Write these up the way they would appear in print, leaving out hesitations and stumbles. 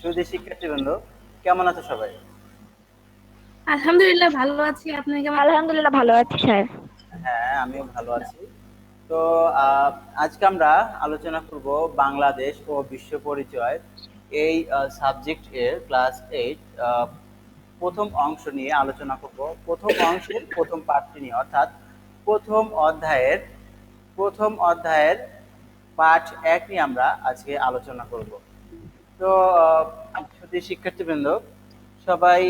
সুধী শিক্ষার্থীবৃন্দ, কেমন আছো সবাই? আলহামদুলিল্লাহ ভালো আছি। আপনি কেমন? আলহামদুলিল্লাহ ভালো আছি স্যার। হ্যাঁ, আমিও ভালো আছি। তো আহ, আজকে আমরা আলোচনা করব বাংলাদেশ ও বিশ্ব পরিচয় এই সাবজেক্ট এর ক্লাস 8 প্রথম অংশ নিয়ে আলোচনা করব। প্রথম অংশের প্রথম পাঠটি নিয়ে, অর্থাৎ প্রথম অধ্যায়ের প্রথম অধ্যায়ের পাঠ 1 নিয়ে আমরা আজকে আলোচনা করব। তো সুধী শিক্ষার্থীবৃন্দ, সবাই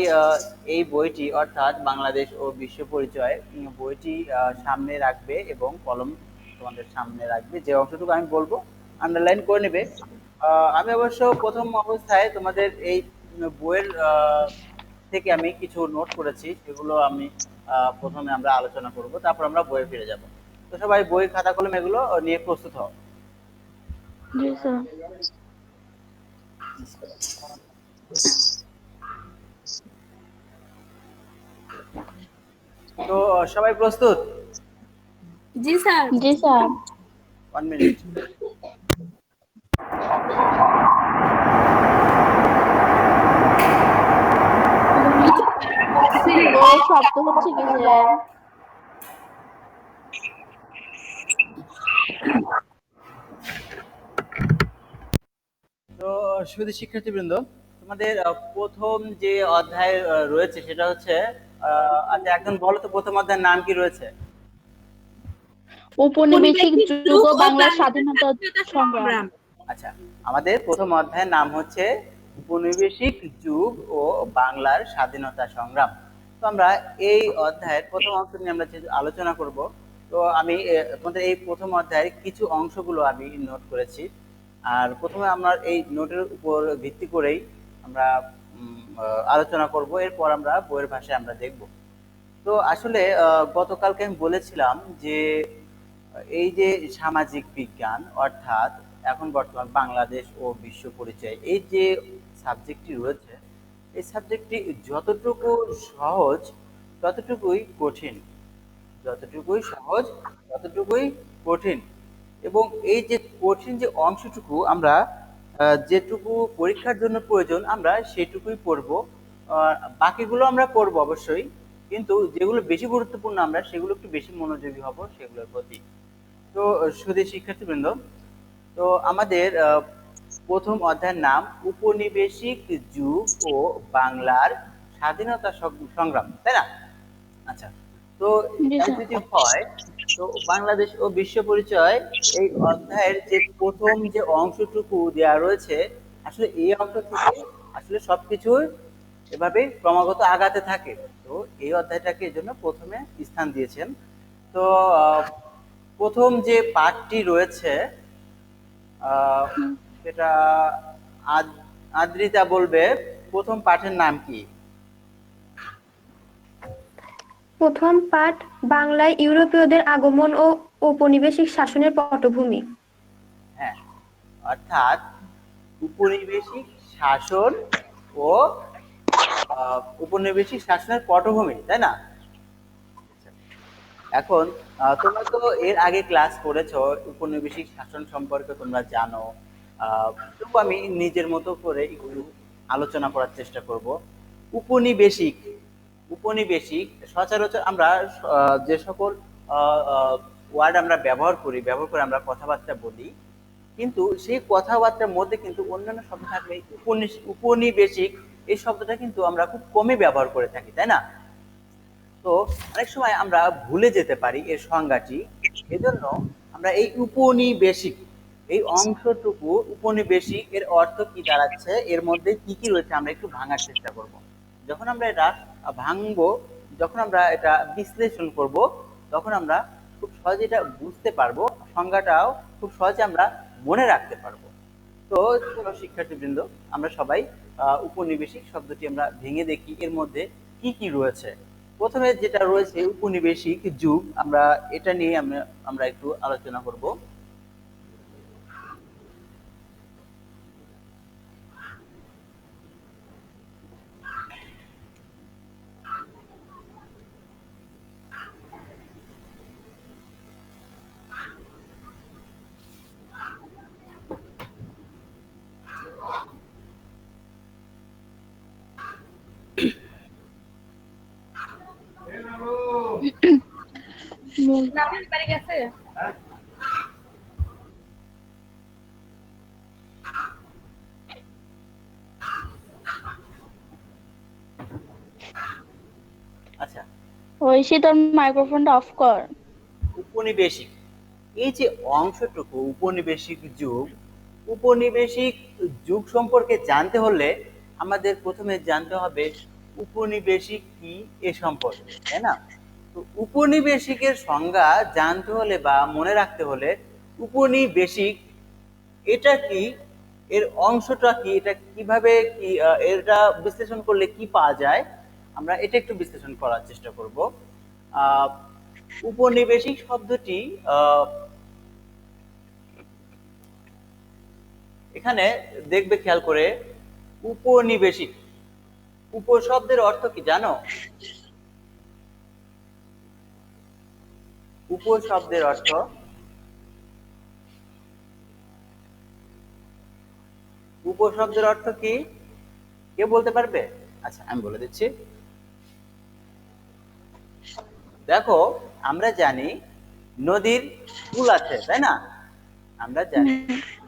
এই বইটি অর্থাৎ বাংলাদেশ ও বিশ্ব পরিচয় বইটি সামনে রাখবে এবং কলম তোমাদের সামনে রাখবে। যে অংশটুকু আমি বলবো আন্ডারলাইন করে নেবে। আমি অবশ্য প্রথম অবস্থায় তোমাদের এই বইয়ের থেকে আমি কিছু নোট করেছি, সেগুলো আমি প্রথমে আমরা আলোচনা করব, তারপর আমরা বইয়ে ফিরে যাব। তো সবাই বই খাতা কলম এগুলো নিয়ে প্রস্তুত হও। জি স্যার। তো সবাই প্রস্তুত? জি স্যার। জি স্যার। 1 মিনিট। বইয়ের শব্দ হচ্ছে কি স্যার? তো শুধু শিক্ষার্থীবৃন্দ, তোমাদের প্রথম যে অধ্যায় রয়েছে সেটা হচ্ছে আচ্ছা, একজন বলো তো প্রথম অধ্যায়ের নাম কি রয়েছে? ঔপনিবেশিক উপনিবেশিক যুগ যুগ ও ও বাংলার বাংলাদেশের স্বাধীনতা স্বাধীনতা সংগ্রাম। সংগ্রাম। আচ্ছা, আমাদের প্রথম অধ্যায়ের নাম হচ্ছে উপনিবেশিক যুগ ও বাংলার স্বাধীনতা সংগ্রাম। তো আমরা এই অধ্যায়ের প্রথম অংশ নিয়ে আমরা যেহেতু আলোচনা করব, তো আমি তোমাদের এই প্রথম অধ্যায়ের কিছু অংশগুলো আমি নোট করেছি। আর প্রথমে আমরা এই নোটের উপর ভিত্তি করেই আমরা আলোচনা করব, এরপর আমরা বইয়ের ভাষায় আমরা দেখব। তো আসলে গতকালকে আমি বলেছিলাম যে এই যে সামাজিক বিজ্ঞান, অর্থাৎ এখন বর্তমান বাংলাদেশ ও বিশ্ব পরিচয় এই যে সাবজেক্টটি রয়েছে, এই সাবজেক্টটি যতটুকু সহজ ততটুকুই কঠিন, যতটুকুই সহজ ততটুকুই কঠিন। এবং এই যে কঠিন যে অংশটুকু আমরা যেটুকু পরীক্ষার জন্য প্রয়োজন আমরা সেটুকুই পড়ব। বাকিগুলো আমরা পড়বো অবশ্যই, কিন্তু যেগুলো বেশি গুরুত্বপূর্ণ আমরা সেগুলো একটু বেশি মনোযোগী হব সেগুলোর প্রতি। তো শুধু শিক্ষার্থীবৃন্দ, তো আমাদের প্রথম অধ্যায়ের নাম উপনিবেশিক যুগ ও বাংলার স্বাধীনতা সংগ্রাম, তাই না? আচ্ছা, তো জি তাই স্যার। যদি হয়, তো বাংলাদেশ ও বিশ্ব পরিচয় এই অধ্যায়ের যে প্রথম যে অংশটুকু দেওয়া রয়েছে, আসলে এই অংশ থেকে আসলে সবকিছু এভাবে ক্রমাগত আগাতে থাকে। তো এই অধ্যায়টাকে এই জন্য প্রথমে স্থান দিয়েছেন। তো প্রথম যে পাঠটি রয়েছে আহ, সেটা আদ্রিতা বলবে প্রথম পাঠের নাম কি? প্রথম পাঠ বাংলায় ইউরোপীয়দের আগমন ও ঔপনিবেশিক শাসনের পটভূমি। হ্যাঁ, অর্থাৎ উপনিবেশিক শাসন ও উপনিবেশিক শাসনের পটভূমি, তাই না? এখন তোমরা তো এর আগে ক্লাস করেছো, উপনিবেশিক শাসন সম্পর্কে তোমরা জানো। তবু আমি নিজের মতো করে একটু আলোচনা করার চেষ্টা করব। উপনিবেশিক উপনিবেশিক সচরাচর আমরা যে সকল ওয়ার্ড আমরা ব্যবহার করে আমরা কথাবার্তা বলি, কিন্তু সেই কথাবার্তার মধ্যে কিন্তু অন্যান্য শব্দ থাকলে উপনিবেশিক এই শব্দটা কিন্তু আমরা খুব কমই ব্যবহার করে থাকি, তাই না? তো অনেক সময় আমরা ভুলে যেতে পারি এর সংজ্ঞাটি। এজন্য আমরা এই উপনিবেশিক এই অংশটুকু, উপনিবেশিক এর অর্থ কি দাঁড়াচ্ছে, এর মধ্যে কি কি রয়েছে আমরা একটু ভাঙার চেষ্টা করব। যখন আমরা এটা ভাঙবো, যখন আমরা এটা বিশ্লেষণ করব, তখন আমরা খুব সহজে এটা বুঝতে পারবো, সংজ্ঞাটাও খুব সহজে আমরা মনে রাখতে পারবো। তো চলো শিক্ষার্থীবৃন্দ, আমরা সবাই উপনিবেশিক শব্দটি আমরা ভেঙে দেখি এর মধ্যে কি কি রয়েছে। প্রথমে যেটা রয়েছে উপনিবেশিক যুগ, আমরা এটা নিয়ে আমরা আমরা একটু আলোচনা করব। নামের বাড়ি গেছে। আচ্ছা, ঐশী তোর মাইক্রোফোনটা অফ কর। উপনিবেশিক, এই যে অংশটুকু উপনিবেশিক যুগ, উপনিবেশিক যুগ সম্পর্কে জানতে হলে আমাদের প্রথমে জানতে হবে উপনিবেশিক কি এ সম্পর্কে, তাই না? তো উপনিবেশিকের সংজ্ঞা জানতে হলে বা মনে রাখতে হলে উপনিবেশিক এটা কি, এর অংশটা কি, এটা কিভাবে কি, এটা বিশ্লেষণ করলে কি পাওয়া যায়, আমরা এটা একটু বিশ্লেষণ করার চেষ্টা করব। আহ, উপনিবেশিক শব্দটি এখানে দেখবে খেয়াল করে, উপনিবেশিক উপশব্দের অর্থ কি জানো? উপশব্দের অর্থ, উপশব্দের অর্থ কি কে বলতে পারবে? আচ্ছা, আমি বলে দিচ্ছি। দেখো, আমরা জানি নদীর কূল আছে, তাই না? আমরা জানি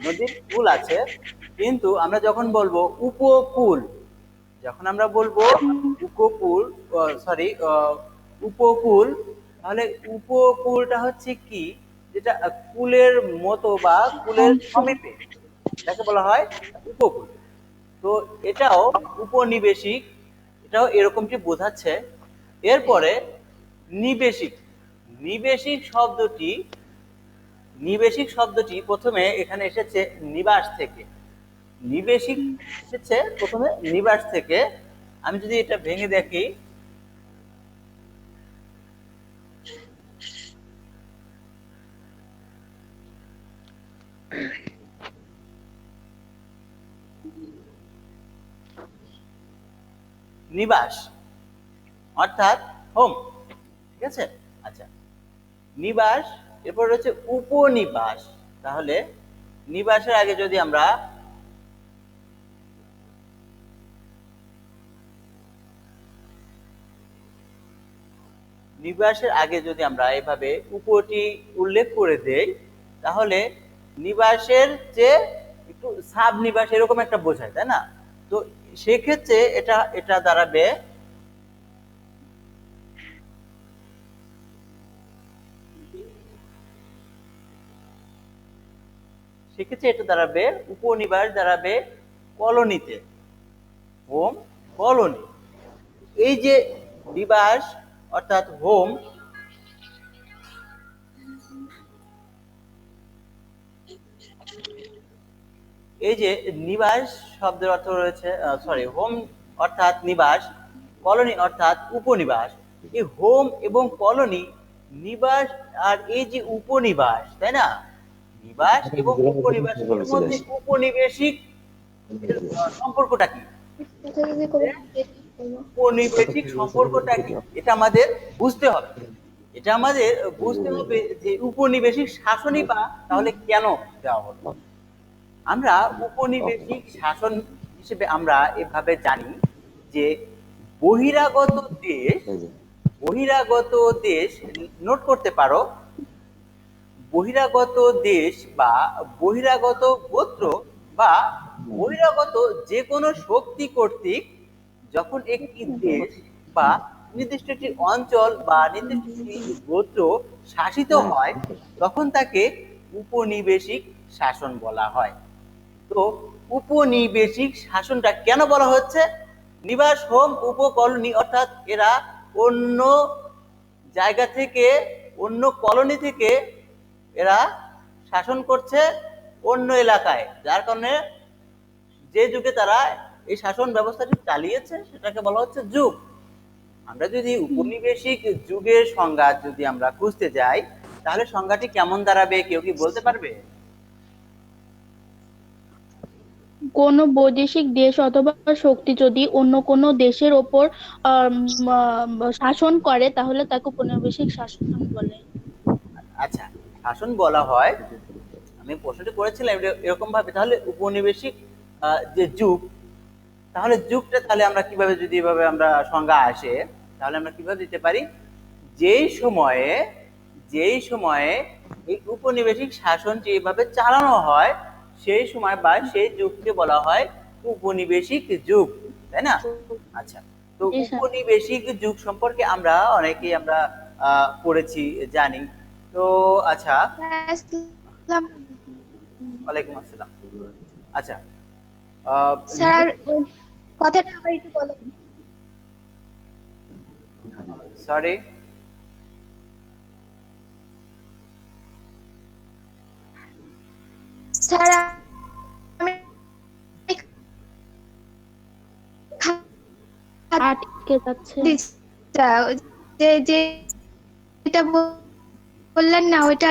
নদীর কূল আছে, কিন্তু আমরা যখন বলবো উপকূল, যখন আমরা বলবো উপকূল, সরি, উপকূল, তাহলে উপকূলটা হচ্ছে কি, যেটা কূলের মতো বা কূলের সমীপে, এটাকে বলা হয় উপকূল। তো এটাও উপনিবেশিক, এটাও এরকমটি বোঝাচ্ছে। এরপরে নিবেশিক, নিবেশিক শব্দটি, নিবেশিক শব্দটি প্রথমে এখানে এসেছে নিবাস থেকে, নিবেশিক এসেছে প্রথমে নিবাস থেকে। আমি যদি এটা ভেঙে দেখি, নিবাস অর্থাৎ হোম, ঠিক আছে? আচ্ছা, নিবাস, এরপর রয়েছে উপনিবাস। তাহলে নিবাসের আগে যদি আমরা নিবাসের আগে যদি আমরা এভাবে উপটি উল্লেখ করে দেই, তাহলে নিবাসের যে একটু সাব নিবাস এরকম একটা বোঝায়, তাই না? তো সেক্ষেত্রে এটা এটা দাঁড়াবে, সেক্ষেত্রে এটা দাঁড়াবে, উপনিবাস দাঁড়াবে কলোনিতে, হোম কলোনি। এই যে নিবাস অর্থাৎ হোম, এই যে নিবাস শব্দের অর্থ রয়েছে, সরি, হোম অর্থাৎ নিবাস, কলোনি অর্থাৎ উপনিবাস। এই হোম এবং কলোনি, নিবাস আর এই যে উপনিবাস, তাই না? নিবাস এবং উপনিবাস, এর মধ্যে উপনিবেশিক সম্পর্কটা কি, উপনিবেশিক সম্পর্কটা কি, এটা আমাদের বুঝতে হবে। এটা আমাদের বুঝতে হবে যে উপনিবেশিক শাসনই বা তাহলে কেন দেওয়া হলো। আমরা উপনিবেশিক শাসন হিসেবে আমরা এভাবে জানি যে বহিরাগত দেশ, বহিরাগত দেশ, নোট করতে পারো, বহিরাগত দেশ বা বহিরাগত গোত্র বা বহিরাগত যে কোনো শক্তি কর্তৃক যখন একটি দেশ বা নির্দিষ্ট একটি অঞ্চল বা নির্দিষ্ট একটি গোত্র শাসিত হয়, তখন তাকে উপনিবেশিক শাসন বলা হয়। তো উপনিবেশিক শাসনটা কেন বলা হচ্ছে? নিবাস, হোম, উপকলোনি, অর্থাৎ এরা অন্য জায়গা থেকে, অন্য কলোনি থেকে এরা শাসন করছে অন্য এলাকায়, যার কারণে যে যুগে তারা এই শাসন ব্যবস্থাটি চালিয়েছে সেটাকে বলা হচ্ছে যুগ। আমরা যদি উপনিবেশিক যুগের সংজ্ঞা যদি আমরা খুঁজতে যাই, তাহলে সংজ্ঞাটি কেমন দাঁড়াবে, কেউ কি বলতে পারবে? কোন বৈদেশিক দেশ অথবা শক্তি যদি অন্য কোন দেশের ওপর শাসন করে তাহলে তাকে উপনিবেশিক শাসন বলে। আচ্ছা, শাসন বলা হয়, আমি প্রশ্নটি করেছিলাম এরকম ভাবে, তাহলে উপনিবেশিক যে যুগ, তাহলে যুগটা তাহলে আমরা কিভাবে, যদি এভাবে আমরা সংজ্ঞা আসে, তাহলে আমরা কিভাবে দিতে পারি? যেই সময়ে যেই সময়ে এই উপনিবেশিক শাসনটি এভাবে চালানো হয় সেই সময় বা সেই যুগকে বলা হয় উপনিবেশিক যুগ, তাই না? আচ্ছা, তো জি স্যার। উপনিবেশিক যুগ সম্পর্কে আমরা অনেকেই আমরা পড়েছি, জানি। তো আচ্ছা, ওয়ালাইকুম আসসালাম। আচ্ছা, স্যার কথাটা আবার একটু বলেন। সরি, স্যার আমি আটকে যাচ্ছে। যে যে এটা বললেন না ওইটা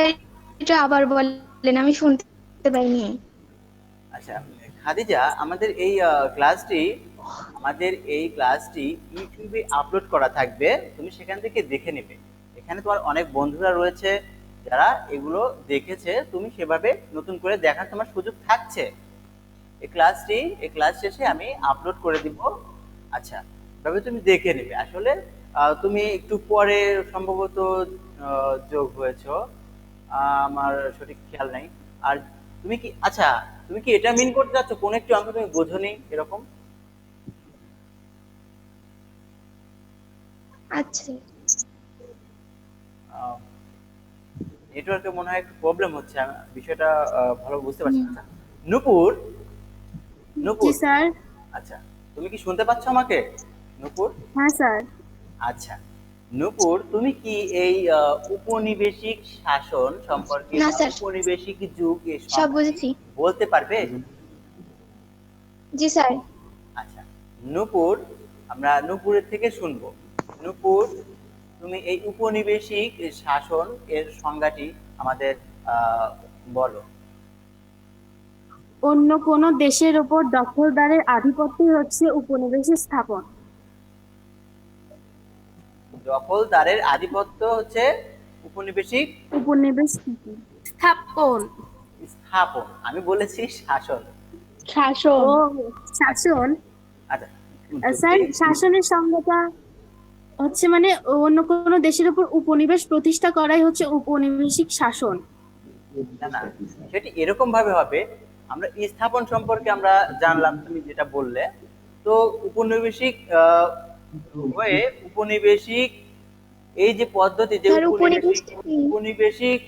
এটা আবার বললেন, আমি শুনতে পাইনি। আচ্ছা খাদিজা, আমাদের এই ক্লাসটি ইউটিউবে আপলোড করা থাকবে, তুমি সেখান থেকে দেখে নেবে। এখানে তোমার অনেক বন্ধুরা রয়েছে যারা এগুলো দেখেছে, তুমি সেভাবে নতুন করে দেখার তোমার সুযোগ থাকছে। এই ক্লাস শেষে আমি আপলোড করে দিব। আচ্ছা, তবে তুমি দেখে নেবে। আসলে তুমি একটু পরে সম্ভবত যোগ হয়েছো, আমার সঠিক খেয়াল নাই। আর তুমি কি, আচ্ছা, তুমি কি এটা মিন করতে চাচ্ছ কোন একটি অঙ্ক তুমি বোঝোনি এরকম? আচ্ছা নেটওয়ার্কে মনে হয় একটু প্রবলেম হচ্ছে, আমি বিষয়টা ভালো বুঝতে পারছি না। আচ্ছা, নূপুর, জি নূপুর, স্যার। আচ্ছা, তুমি কি শুনতে পাচ্ছ আমাকে, নূপুর? হ্যাঁ স্যার। আচ্ছা, নূপুর, তুমি কি এই উপনিবেশিক শাসন সম্পর্কে না বা স্যার, উপনিবেশিক যুগ এর সব সংজ্ঞাটি বুঝেছি। বলতে পারবে? জি স্যার। আচ্ছা, নূপুর, আমরা নূপুরের থেকে শুনবো। নূপুর, তুমি এই উপনিবেশিক শাসন এর সংজ্ঞাটি আমাদের আহ, বলো। অন্য কোনো দেশের ওপর দখলদারের আধিপত্যই হচ্ছে উপনিবেশিক স্থাপন। দখলদারের আধিপত্য হচ্ছে উপনিবেশিক উপনিবেশ স্থাপন। স্থাপন, আমি বলেছি শাসন। শাসন। ও, শাসন। আচ্ছা, স্যার, যদি শাসনের সংজ্ঞাটা হচ্ছে মানে অন্য কোনো দেশের উপর উপনিবেশ প্রতিষ্ঠা করাই হচ্ছে উপনিবেশিক শাসন। না না, সেটি এরকম ভাবে হবে, আমরা স্থাপন সম্পর্কে আমরা জানলাম, তুমি যেটা বললে। তো উপনিবেশিক হয়ে উপনিবেশিক এই যে পদ্ধতি, যে স্যার উপনিবেশিক উপনিবেশটা কি? উপনিবেশিক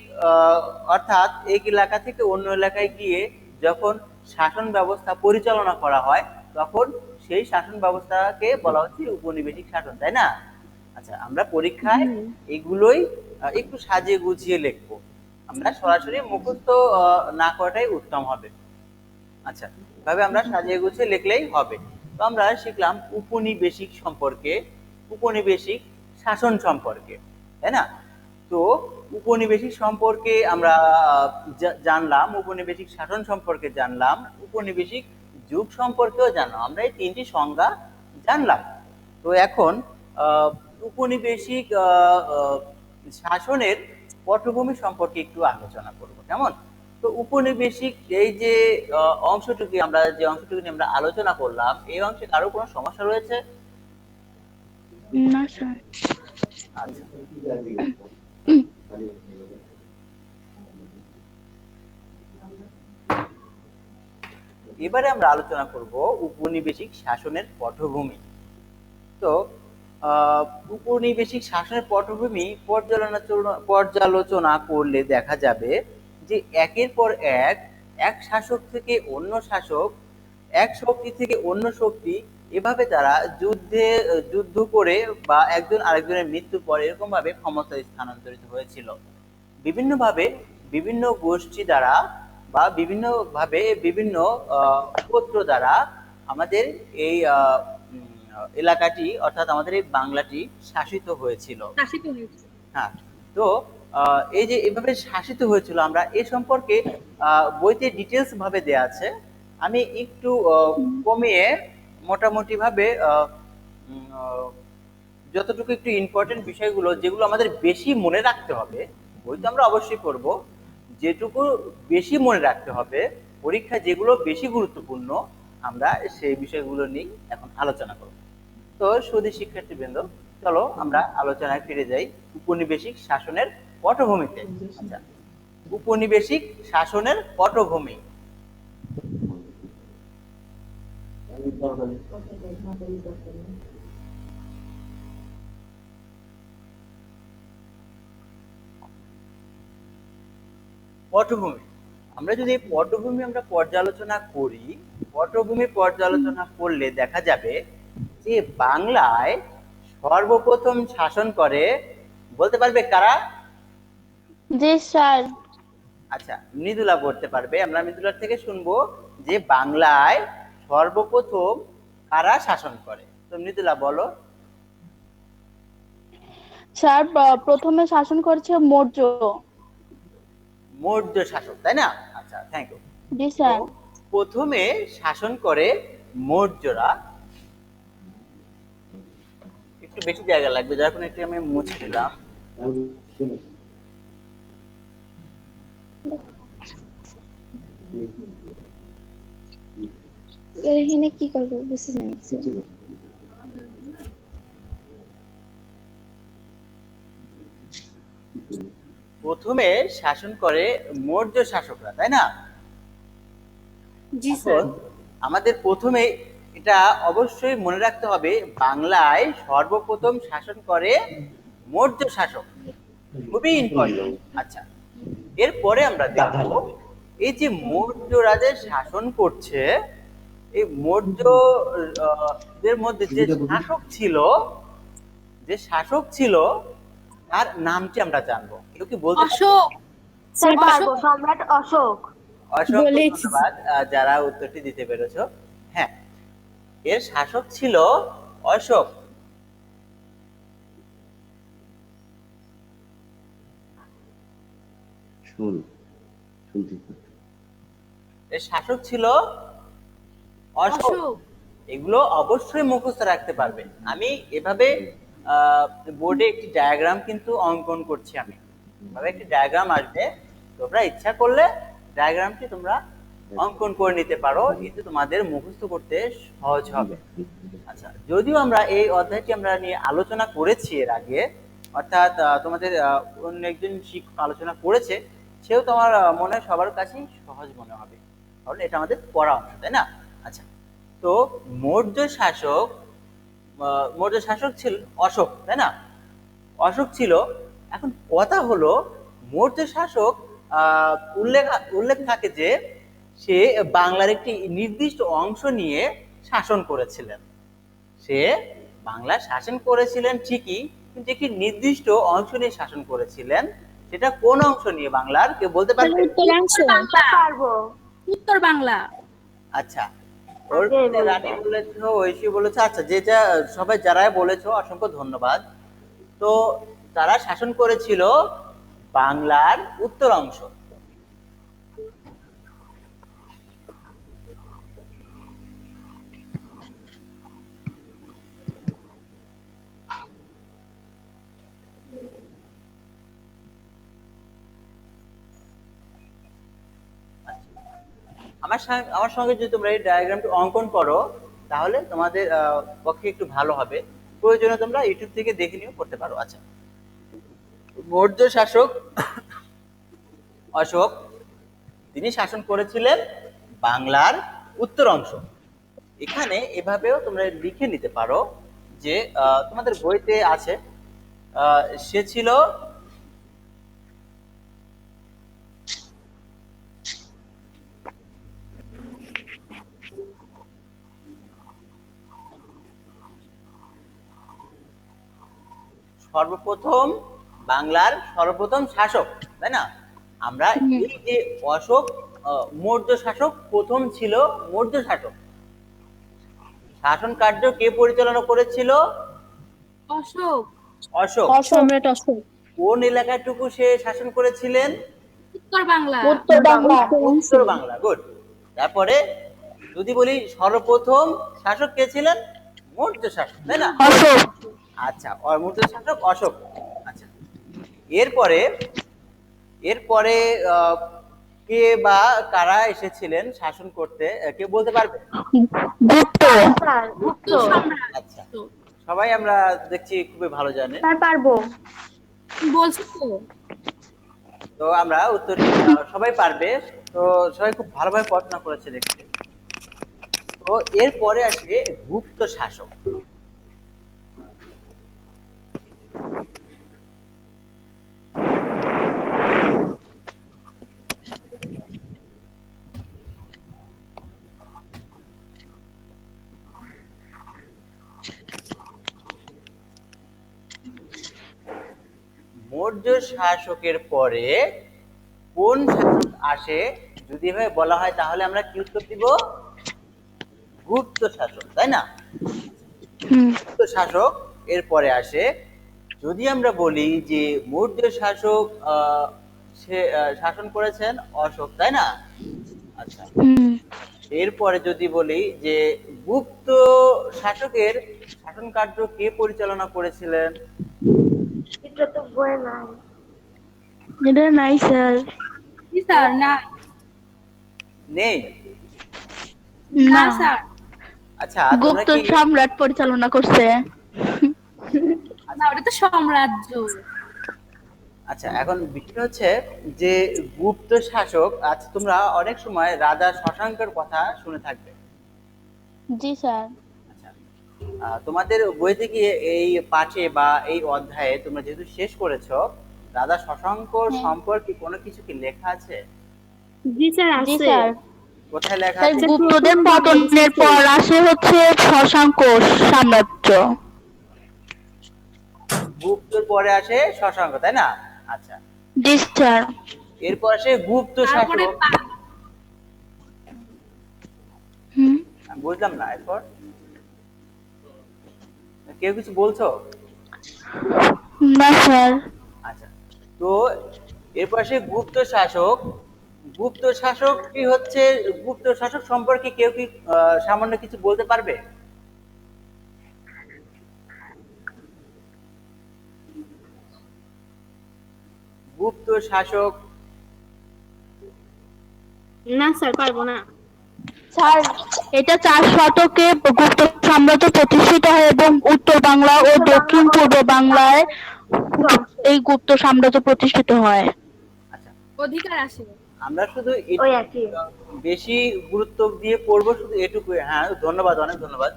অর্থাৎ এক এলাকা থেকে অন্য এলাকায় গিয়ে যখন শাসন ব্যবস্থা পরিচালনা করা হয়, তখন সেই শাসন ব্যবস্থাকে বলা হচ্ছে উপনিবেশিক শাসন, তাই না? আচ্ছা, আমরা পরীক্ষায় এগুলোই একটু সাজিয়ে গুছিয়ে লিখবো, আমরা সরাসরি মুখস্থ না করাটাই উত্তম হবে। আচ্ছা, এভাবে আমরা সাজিয়ে গুছিয়ে লিখলেই হবে। তো আমরা শিখলাম উপনিবেশিক সম্পর্কে, উপনিবেশিক শাসন সম্পর্কে, তাই না? তো উপনিবেশিক সম্পর্কে আমরা জানলাম, উপনিবেশিক শাসন সম্পর্কে জানলাম, উপনিবেশিক যুগ সম্পর্কেও জানলাম, আমরা এই তিনটি সংজ্ঞা জানলাম। তো এখন উপনিবেশিক শাসনের পটভূমি সম্পর্কে একটু আলোচনা করব, কেমন? তো উপনিবেশিক এই যে অংশটুকু নিয়ে আমরা আলোচনা করলাম, এই অংশে কারো কোনো সমস্যা রয়েছে? না স্যার। আচ্ছা, এবারে আমরা আলোচনা করব উপনিবেশিক শাসনের পটভূমি। তো আহ, উপনিবেশিক শাসনের পটভূমি পর্যালোচনা করলে দেখা যাবে যে একের পর এক, এক শাসক থেকে অন্য শাসক, এক শক্তি থেকে অন্য শক্তি, এভাবে তারা যুদ্ধ করে বা একজন আরেকজনের মৃত্যুর পর এরকম ভাবে ক্ষমতা স্থানান্তরিত হয়েছিল বিভিন্নভাবে, বিভিন্ন গোষ্ঠী দ্বারা বা বিভিন্ন গোত্র দ্বারা। আমাদের এই এলাকাটি অর্থাৎ আমাদের এই বাংলাটি শাসিত হয়েছিল। শাসিত হয়েছে। হ্যাঁ, তো এই যে এভাবে শাসিত হয়েছিল, আমরা এ সম্পর্কে বইতে ডিটেলস ভাবে দেয়া আছে। আমি একটু কমিয়ে মোটামুটি ভাবে যতটুকু একটু ইম্পর্টেন্ট বিষয়গুলো যেগুলো আমাদের বেশি মনে রাখতে হবে, বই তো আমরা অবশ্যই করব, যেটুকু বেশি মনে রাখতে হবে পরীক্ষা, যেগুলো বেশি গুরুত্বপূর্ণ, আমরা সেই বিষয়গুলো নিয়ে এখন আলোচনা করব। তো সুধী শিক্ষার্থীবৃন্দ, চলো আমরা আলোচনায় ফিরে যাই উপনিবেশিক শাসনের পটভূমিতে। আচ্ছা, উপনিবেশিক শাসনের পটভূমি। পটভূমি, আমরা যদি পটভূমি আমরা পর্যালোচনা করি, পটভূমি পর্যালোচনা করলে দেখা যাবে যে বাংলায় সর্বপ্রথম শাসন করে, বলতে পারবে কারা? জি স্যার। আচ্ছা, মৃদুলা বলতে পারবে। আমরা মৃদুলার থেকে শুনবো যে বাংলায় সর্বপ্রথম কারা শাসন করে। তো মৃদুলা বলো। স্যার প্রথমে শাসন করেছে মৌর্য। মৌর্য শাসক, তাই না? আচ্ছা, থ্যাংক ইউ। G sir. প্রথমে শাসন করে মৌর্যরা। একটু বেশি জায়গা লাগবে, যার কারণে একটু আমি মুছে দিলাম। এখানে কি করবো বুঝতে পারছি না। প্রথমে শাসন করে মৌর্য শাসকরা, তাই না? জি স্যার। এখন আমাদের প্রথমে এটা অবশ্যই মনে রাখতে হবে, বাংলায় সর্বপ্রথম শাসন করে মৌর্য শাসক, খুবই ইম্পর্টেন্ট। আচ্ছা, এরপরে আমরা দেখব এই যে মৌর্যরা যে শাসন করছে, এই মৌর্য দের মধ্যে যে শাসক ছিল, তার নামটি আমরা জানবো। কেউ কি বলতে পারবে? অশোক। স্যার পারবো, সম্রাট অশোক। অসংখ্য বলেছি। ধন্যবাদ যারা উত্তরটি দিতে পেরেছো। হ্যাঁ, এর শাসক ছিল অশোক। এর শাসক ছিল অশোক। এগুলো অবশ্যই মুখস্থ রাখতে পারবে। আমি এভাবে বোর্ডে একটি ডায়াগ্রাম কিন্তু অঙ্কন করছি। আমি এভাবে একটি ডায়াগ্রাম আসবে, তোমরা ইচ্ছা করলে ডায়াগ্রামটি তোমরা অঙ্কন করে নিতে পারো, এতে তোমাদের মুখস্থ করতে সহজ হবে। আচ্ছা, যদিও আমরা এই অধ্যায়টি আমরা নিয়ে আলোচনা করেছি এর আগে, অর্থাৎ তোমাদের অন্য একজন শিক্ষক আলোচনা করেছে, সেও তোমার মনে হয় সবার কাছেই সহজ মনে হবে, কারণ এটা আমাদের পড়া অংশ, তাই না? আচ্ছা, তো মৌর্য শাসক ছিল অশোক, তাই না? অশোক ছিল। এখন কথা হলো, মৌর্য শাসক উল্লেখ থাকে যে সে বাংলার একটি নির্দিষ্ট অংশ নিয়ে শাসন করেছিলেন। সে বাংলা শাসন করেছিলেন ঠিকই, কিন্তু একটি নির্দিষ্ট অংশ নিয়ে শাসন করেছিলেন। সেটা কোন অংশ নিয়ে বাংলার, কেউ বলতে পারবে? উত্তরাংশ। পারবো। উত্তর বাংলা। আচ্ছা, ওর রানী বলেছো, ঐশী বলেছো। আচ্ছা, যেটা সবাই যারাই বলেছো অসংখ্য ধন্যবাদ। তো তারা শাসন করেছিল বাংলার উত্তর অংশ। আমার সঙ্গে যদি তোমরা এই ডায়াগ্রামটি অঙ্কন করো, তাহলে তোমাদের পক্ষে একটু ভালো হবে। প্রয়োজনে তোমরা ইউটিউব থেকে দেখে নিয়েও করতে পারো। আচ্ছা, মৌর্য শাসক অশোক, তিনি শাসন করেছিলেন বাংলার উত্তর অংশ। এখানে এভাবেও তোমরা লিখে নিতে পারো যে তোমাদের বইতে আছে, সে ছিল সর্বপ্রথম বাংলার সর্বপ্রথম শাসক, তাই না? আমরা এই যে অশোক মৌর্য শাসক প্রথম ছিল, মৌর্য শাসক শাসন কার্য কে পরিচালনা করেছিল? অশোক। অশোক। সম্রাট অশোক। কোন এলাকাটুকু সে শাসন করেছিলেন? উত্তর বাংলা। উত্তর বাংলা। উত্তর বাংলা, গুড। তারপরে যদি বলি সর্বপ্রথম শাসক কে ছিলেন? মৌর্য শাসক, তাই না? অশোক। আচ্ছা, মৌর্য শাসক অশোক। আচ্ছা, এরপরে এরপরে কে বা কারা এসেছিলেন শাসন করতে, কেউ বলতে পারবে? গুপ্ত। স্যার গুপ্ত। সম্রাট। আচ্ছা, সবাই আমরা দেখছি খুবই ভালো জানেন। স্যার পারবো। বলছি তো। তো আমরা উত্তর সবাই পারবে। তো সবাই খুব ভালোভাবে পড়াশোনা করেছে দেখছি। তো এরপরে আসবে গুপ্ত শাসক। মৌর্য শাসকের পরে কোন শাসক আসে যদি এভাবে বলা হয় তাহলে আমরা কি উত্তর দিব? গুপ্ত শাসক, তাই না? হুম গুপ্ত শাসক এর পরে আসে। যদি আমরা বলি যে মৌর্য শাসক সে শাসন করেছেন অশোক, তাই না? আচ্ছা, হুম এরপরে যদি বলি যে গুপ্ত শাসকের শাসন কার্য কে পরিচালনা করেছিলেন? এটা তো বই নাই। এটা নাই স্যার। জি স্যার, না নেই। না না, স্যার, আচ্ছা, তোমরা গুপ্ত কি সম্রাট পরিচালনা করছে। না ওটা তো সাম্রাজ্য। আচ্ছা, এখন বিষয় হচ্ছে যে গুপ্ত শাসক, আচ্ছা তোমরা অনেক সময় রাজা শশাঙ্কের কথা শুনে থাকবে। জি স্যার। আচ্ছা, তোমাদের বইতে কি এই পাঠে বা এই অধ্যায়ে তোমরা যেহেতু শেষ করেছো, রাজা শশাঙ্ক হ্যাঁ। সম্পর্কে কোনো কিছু কি লেখা আছে? জি স্যার জি আছে। স্যার। কোথায় লেখা স্যার আছে? গুপ্তদের পতনের পর আসে হচ্ছে শশাঙ্ক সাম্রাজ্য। গুপ্তর পরে আসে শশাঙ্ক, তাই না? আচ্ছা, জি স্যার। এরপর আসে গুপ্ত তারপরে শাসক। হুম আমি বুঝলাম না, এরপর কেউ কিছু বলছো? না স্যার। আচ্ছা, তো এরপর আসে গুপ্ত শাসক। গুপ্ত শাসক কি হচ্ছে? গুপ্ত শাসক সম্পর্কে কেউ কি সামান্য কিছু বলতে পারবে? গুপ্ত শাসক। না স্যার পারবো না। স্যার এটা 4 শতকে গুপ্ত সাম্রাজ্য প্রতিষ্ঠিত হয় এবং উত্তর বাংলা ও দক্ষিণ পূর্ব বাংলায় এই গুপ্ত সাম্রাজ্য প্রতিষ্ঠিত হয়। আচ্ছা, অধিকার আসে। আমরা শুধু ওই একই। বেশি গুরুত্ব দিয়ে পড়বো শুধু এটুকু। হ্যাঁ, ধন্যবাদ, অনেক ধন্যবাদ।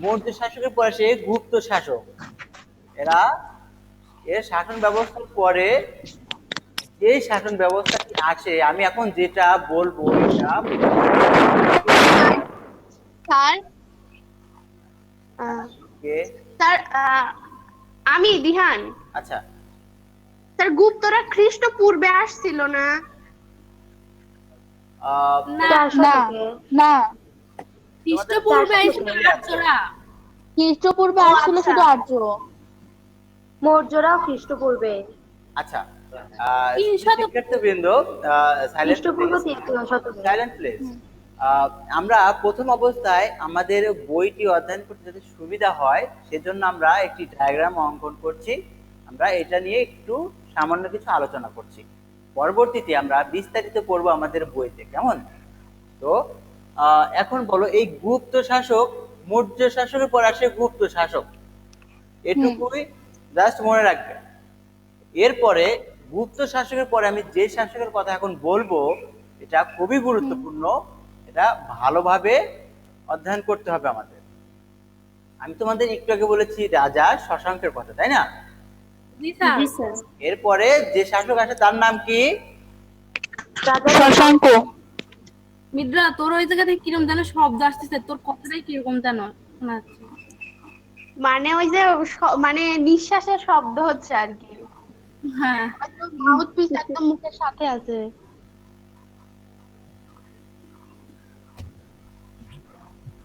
মৌর্য শাসকের পরে সে গুপ্ত শাসক। এরা এর শাসন ব্যবস্থার পরে যে শাসন ব্যবস্থাটি আসে, আমি এখন যেটা বলবো এটা স্যার কে? স্যার আমি দিহান। আচ্ছা, স্যার গুপ্তরা খ্রিস্টপূর্বে আসছিল না? না, চার না শতকে। না, খ্রিস্টপূর্বে এসেছিল আর্যরা। খ্রিস্টপূর্বে ও, আসছিল আচ্ছা। শুধু আর্য। মৌর্যরাও খ্রিস্টপূর্বে। আচ্ছা, 300 শিক্ষার্থীবৃন্দ, সাইলেন্ট খ্রিস্টপূর্ব প্লিজ, 3য় শতকে। Silent please. আমরা প্রথম অবস্থায় আমাদের বইটি অধ্যয়ন করতে যাতে সুবিধা হয় সেজন্য আমরা একটি ডায়াগ্রাম অঙ্কন করছি। আমরা এটা নিয়ে একটু সামান্য কিছু আলোচনা করছি। পরবর্তীতে আমরা বিস্তারিত পড়বো আমাদের বইতে, কেমন? তো এখন বলো, এই গুপ্ত শাসক, মৌর্য শাসকের পর আসে গুপ্ত শাসক, এটুকুই জাস্ট মনে রাখবে। এরপরে গুপ্ত শাসকের পরে আমি যে শাসকের কথা এখন বলবো এটা খুবই গুরুত্বপূর্ণ। এটা ভালোভাবে অধ্যয়ন করতে হবে আমাদের। আমি তোমাদের একটু আগে বলেছি রাজা শশাঙ্কের কথা, তাই না? জি স্যার। জি স্যার। এরপরে যে শাসক আসে তার নাম কি? শশাঙ্ক। মিদ্রা, তোর ওই জায়গা থেকে কিরকম যেন শব্দ আসতেছে, তোর কথাটাই কিরকম যেন শোনাচ্ছে। মানে ওই যে মানে নিঃশ্বাসের শব্দ হচ্ছে আর কি। হ্যাঁ, মাউথ পিস একদম মুখের সাথে আছে।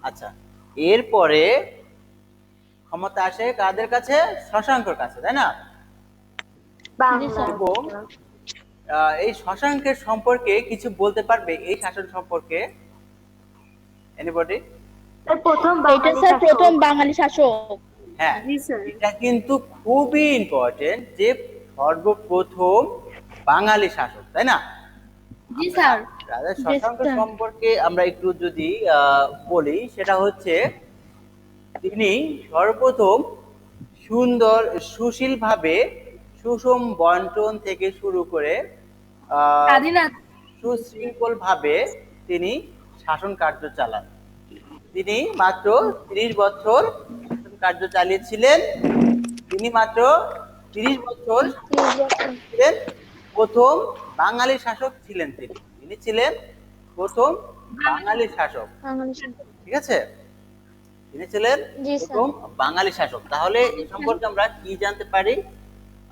আচ্ছা, এরপরে ক্ষমতা আসে কাদের কাছে? শশাঙ্কের কাছে, তাই না? বাংলা। এবং এই শশাঙ্কের সম্পর্কে কিছু বলতে পারবে? এই শাসন সম্পর্কে এনিবডি? এর প্রথম এটা বাঙালি স্যার শাসক। প্রথম বাঙালি শাসক। হ্যাঁ, জি স্যার। এটা কিন্তু খুবই ইম্পর্টেন্ট যে সর্বপ্রথম বাঙালি শাসক, তাই না? জি স্যার। রাজা জি, শশাঙ্ক স্যার। সম্পর্কে আমরা একটু যদি বলি, সেটা হচ্ছে তিনি সর্বপ্রথম সুন্দর সুশীল ভাবে সুষম বন্টন থেকে শুরু করে আহ, স্বাধীনতা সুশৃঙ্খল ভাবে তিনি শাসন কার্য চালান। তিনি মাত্র 30 বছর শাসন কার্য চালিয়েছিলেন। তিনি মাত্র 30 বছর 30 বছর। ছিলেন। প্রথম বাঙালি শাসক ছিলেন তিনি। তিনি ছিলেন প্রথম বাঙালি শাসক। বাঙালি সরকার। ঠিক আছে, তিনি ছিলেন জি স্যার। প্রথম বাঙালি শাসক। তাহলে এই সম্পর্কে আমরা কি জানতে পারি?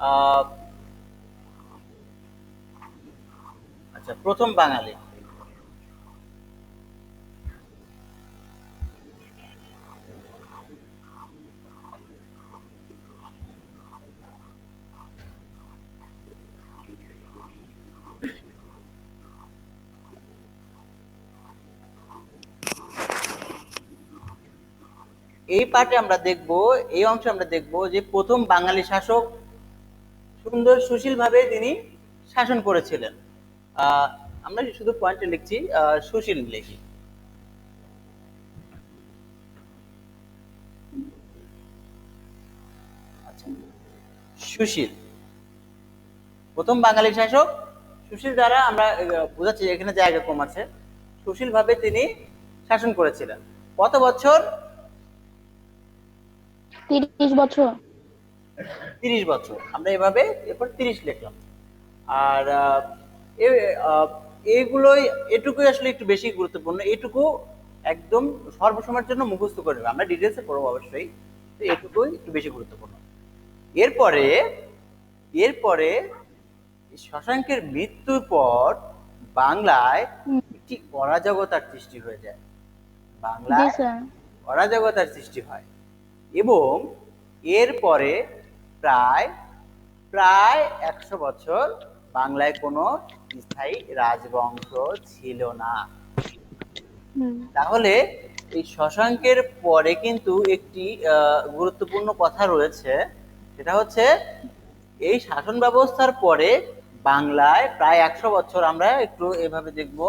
আহ, আচ্ছা, প্রথম বাঙালি। এই পাঠে আমরা দেখব, এই অংশে আমরা দেখব যে প্রথম বাঙালি শাসক সুন্দর সুশীল ভাবে তিনি শাসন করেছিলেন। আমরা শুধু পয়েন্টে লিখছি, সুশীল লিখি। আচ্ছা, সুশীল প্রথম বাঙালি শাসক। সুশীল দ্বারা আমরা বোঝাচ্ছি, এখানে জায়গা কম আছে। সুশীল ভাবে তিনি শাসন করেছিলেন। কত বছর? 30 বছর। 30 বছর। আমরা এভাবে এরপর 30 লিখলাম। আর এইগুলোই, এটুকুই আসলে একটু বেশি গুরুত্বপূর্ণ। এটুকু একদম সর্বসময়ের জন্য মুখস্থ করে নেবে। আমরা ডিটেলসে পড়বো অবশ্যই, তো এটুকুই একটু বেশি গুরুত্বপূর্ণ। এরপরে এরপরে শশাঙ্কের মৃত্যুর পর বাংলায় একটি অরাজকতার সৃষ্টি হয়ে যায়। জি বাংলায় স্যার। অরাজকতার সৃষ্টি হয় এবং এরপরে প্রায় প্রায় 100 বছর বাংলায় কোনো স্থায়ী রাজবংশ ছিল না। তাহলে এই শশাঙ্কের পরে কিন্তু একটি গুরুত্বপূর্ণ কথা রয়েছে, সেটা হচ্ছে এই শাসন ব্যবস্থার পরে বাংলায় প্রায় 100 বছর, আমরা একটু এভাবে দেখব।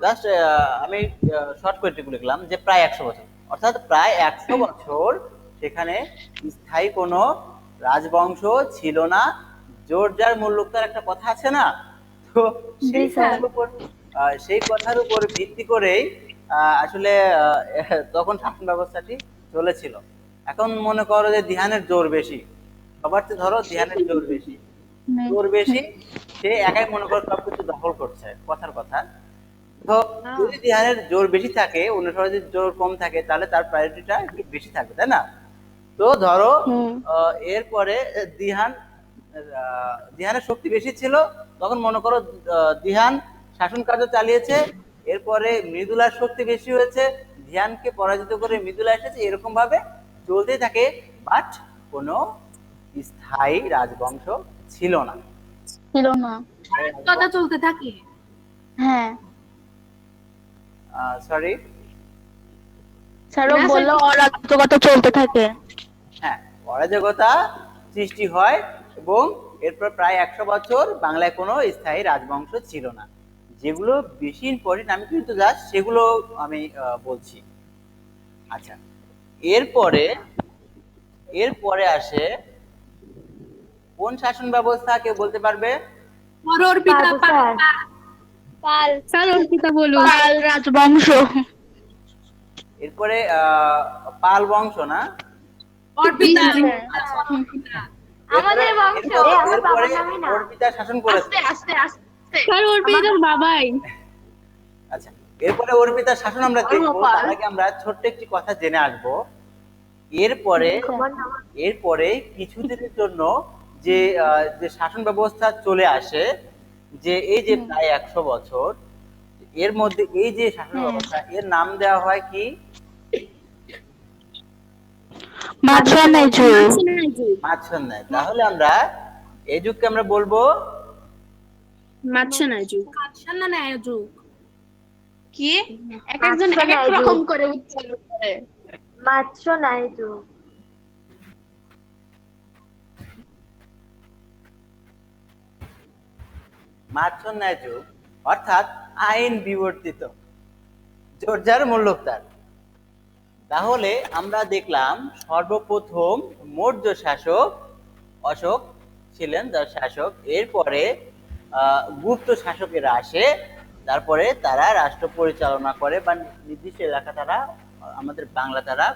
জাস্ট আমি শর্ট করে একটু লিখলাম যে প্রায় 100 বছর, অর্থাৎ প্রায় 100 বছর সেখানে স্থায়ী কোনো রাজবংশ ছিল না। জোরজার মুল্লুকতার একটা কথা আছে না, তো সেই জি স্যার। কথার উপর সেই কথার উপর ভিত্তি করেই আসলে তখন শাসন ব্যবস্থাটি চলেছিল। এখন মনে করো যে দিহানের জোর বেশি, সবার চেয়ে ধরো দিহানের জোর বেশি, জোর বেশি, সে একাই মনে করো সবকিছু দখল করছে, কথার কথা। তো যদি ধ্যানের জোর বেশি থাকে, অনুসরণের যদি জোর কম থাকে, তাহলে তার প্রায়োরিটিটা একটু বেশি থাকবে, তাই না? তো ধরো এরপরে দিহানের শক্তি বেশি ছিল, তখন মনে করো দিহান শাসন কার্য চালিয়েছে। এরপরে মৃদুলার শক্তি বেশি হয়েছে, ধিয়ানকে পরাজিত করে মৃদুলা এসেছে, এরকম ভাবে চলতেই থাকে। বাট কোনো স্থায়ী রাজবংশ ছিল না। ছিল না। কথা চলতে থাকে। হ্যাঁ সরি, স্যারও বললো অরাজকতা চলতে থাকে। হ্যাঁ, অরাজকতা সৃষ্টি হয় এবং এরপর প্রায় 100 বছর বাংলায় কোনো স্থায়ী রাজবংশ ছিল না। যেগুলো বেশি ইম্পর্টেন্ট আমি কিন্তু জাস্ট সেগুলো আমি বলছি। আচ্ছা, এরপরে এরপরে আসে কোন শাসন ব্যবস্থা, কেউ বলতে পারবে? অর্পিতা পারবো স্যার। পাল। স্যার অর্পিতা বলুন। পাল রাজবংশ। এরপরে পাল বংশ না? অর্পিতা। আচ্ছা, আমাদের বংশ, এরপরে আমার বাবার নামই না। অর্পিতা শাসন করেছে। আস্তে আস্তে স্যার অর্পিতার বাবাই। আচ্ছা, এরপরে অর্পিতার শাসন আমরা দেখবো। গোপাল। তার আগে আমরা ছোট্ট একটি কথা জেনে আসবো। এরপরে এরপরে কিছুদিনের জন্য যে যে শাসন ব্যবস্থা চলে আসে, যে এই যে প্রায় 100 বছর, এর মধ্যে এই যে শাসন ব্যবস্থা, এর নাম দেওয়া হয় কি? মাঝখানে যুগ। মাঝখানে। তাহলে আমরা এই যুগকে আমরা বলবো মাঝখানে যুগ। মাঝখানে ন্যায় যুগ। কি এক একজন এক এক রকম করে উচ্চারণ করে। মাত্র নাই যুগ। মার্চন্যায় যুগ অর্থাৎ আইন বিবর্তিত, জোরজার মুল্লুকতার। তাহলে আমরা দেখলাম সর্বপ্রথম মৌর্য শাসক অশোক ছিলেন যার শাসক, এরপরে গুপ্ত শাসকেরা আসে, তারপরে তারা রাষ্ট্র পরিচালনা করে বা নির্দিষ্ট এলাকা তারা আমাদের বাংলা তারা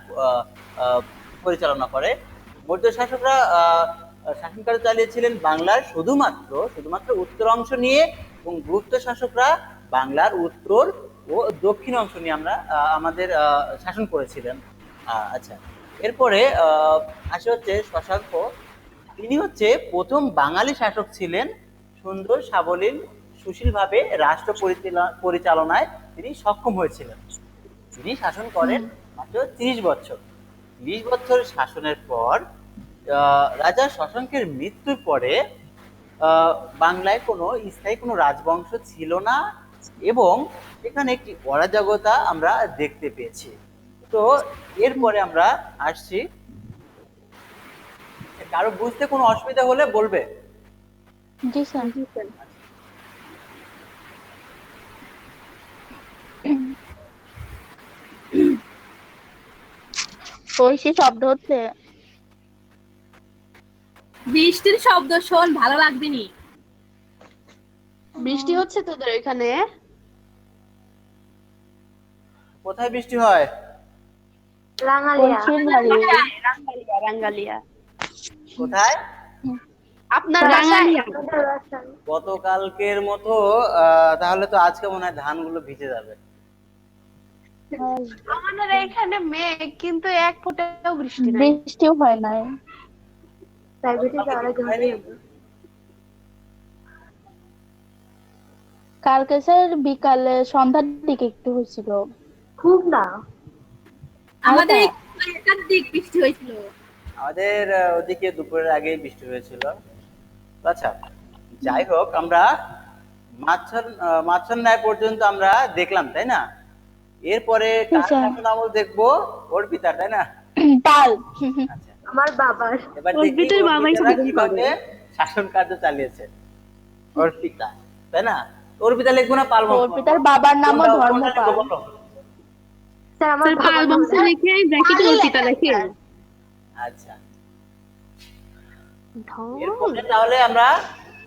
পরিচালনা করে। মৌর্য শাসকরা শাসনকার্য চালিয়েছিলেন বাংলার শুধুমাত্র উত্তর অংশ নিয়ে, এবং গুপ্ত শাসকরা বাংলার উত্তর ও দক্ষিণ অংশ নিয়ে আমাদের শাসন করেছিলেন। আচ্ছা, এরপরে আসে হচ্ছে শশাঙ্ক। তিনি হচ্ছে প্রথম বাঙালি শাসক ছিলেন, সুন্দর সাবলীল সুশীলভাবে রাষ্ট্র পরিচালনায় তিনি সক্ষম হয়েছিলেন। তিনি শাসন করেন মাত্র 30 বছর। 30 বছর শাসনের পর রাজা শশাঙ্কের মৃত্যুর পরে বাংলায় স্থায়ী কোনো রাজবংশ ছিল না, এবং এখানে একটি অরাজকতা আমরা দেখতে পেয়েছি। তো এরপরে আমরা আসছি, কারো বুঝতে কোনো অসুবিধা হলে বলবে। জি স্যার। ঐশী শব্দ হচ্ছে। বৃষ্টির শব্দ শোন, ভালো লাগবে নি। বৃষ্টি হচ্ছে তোদের এখানে? কোথায় বৃষ্টি হয়? রাঙালিয়া। রাঙ্গালিয়া, রাঙ্গালিয়া। কোথায়? আপনার বাসায়? আমাদের বাসায়। গতকালকের মতো তাহলে তো আজকে মনে হয় ধানগুলো ভিজে যাবে। আমাদের এখানে মেঘ, কিন্তু এক ফোঁটাও বৃষ্টি নাই। বৃষ্টিও হয় নাই। প্রাইভেটে যাওয়ার জন্য কালকে স্যার বিকালে সন্ধ্যার দিকে একটু হয়েছিল। খুব না। আমাদের এখান দিক বৃষ্টি হয়েছিল। আমাদের ওদিকে দুপুরের আগে বৃষ্টি হয়েছিল। আচ্ছা, যাই হোক, আমরা মাছন্যায় পর্যন্ত আমরা দেখলাম, তাই না? এরপরে কার শাসন আমল দেখবো? অর্পিতা, তাই না? পাল। আচ্ছা, আমার বাবার। এবার দেখি অর্পিতারা কিভাবে শাসন কার্য চালিয়েছে। অর্পিতা, তাই না? অর্পিতা লিখবো না পাল বংশ? অর্পিতার বাবার নামও ধর্মপাল। বলো। স্যার আমার পাল বংশ লিখে ব্র্যাকেটে অর্পিতা লেখে। আচ্ছা, এরপরে তাহলে আমরা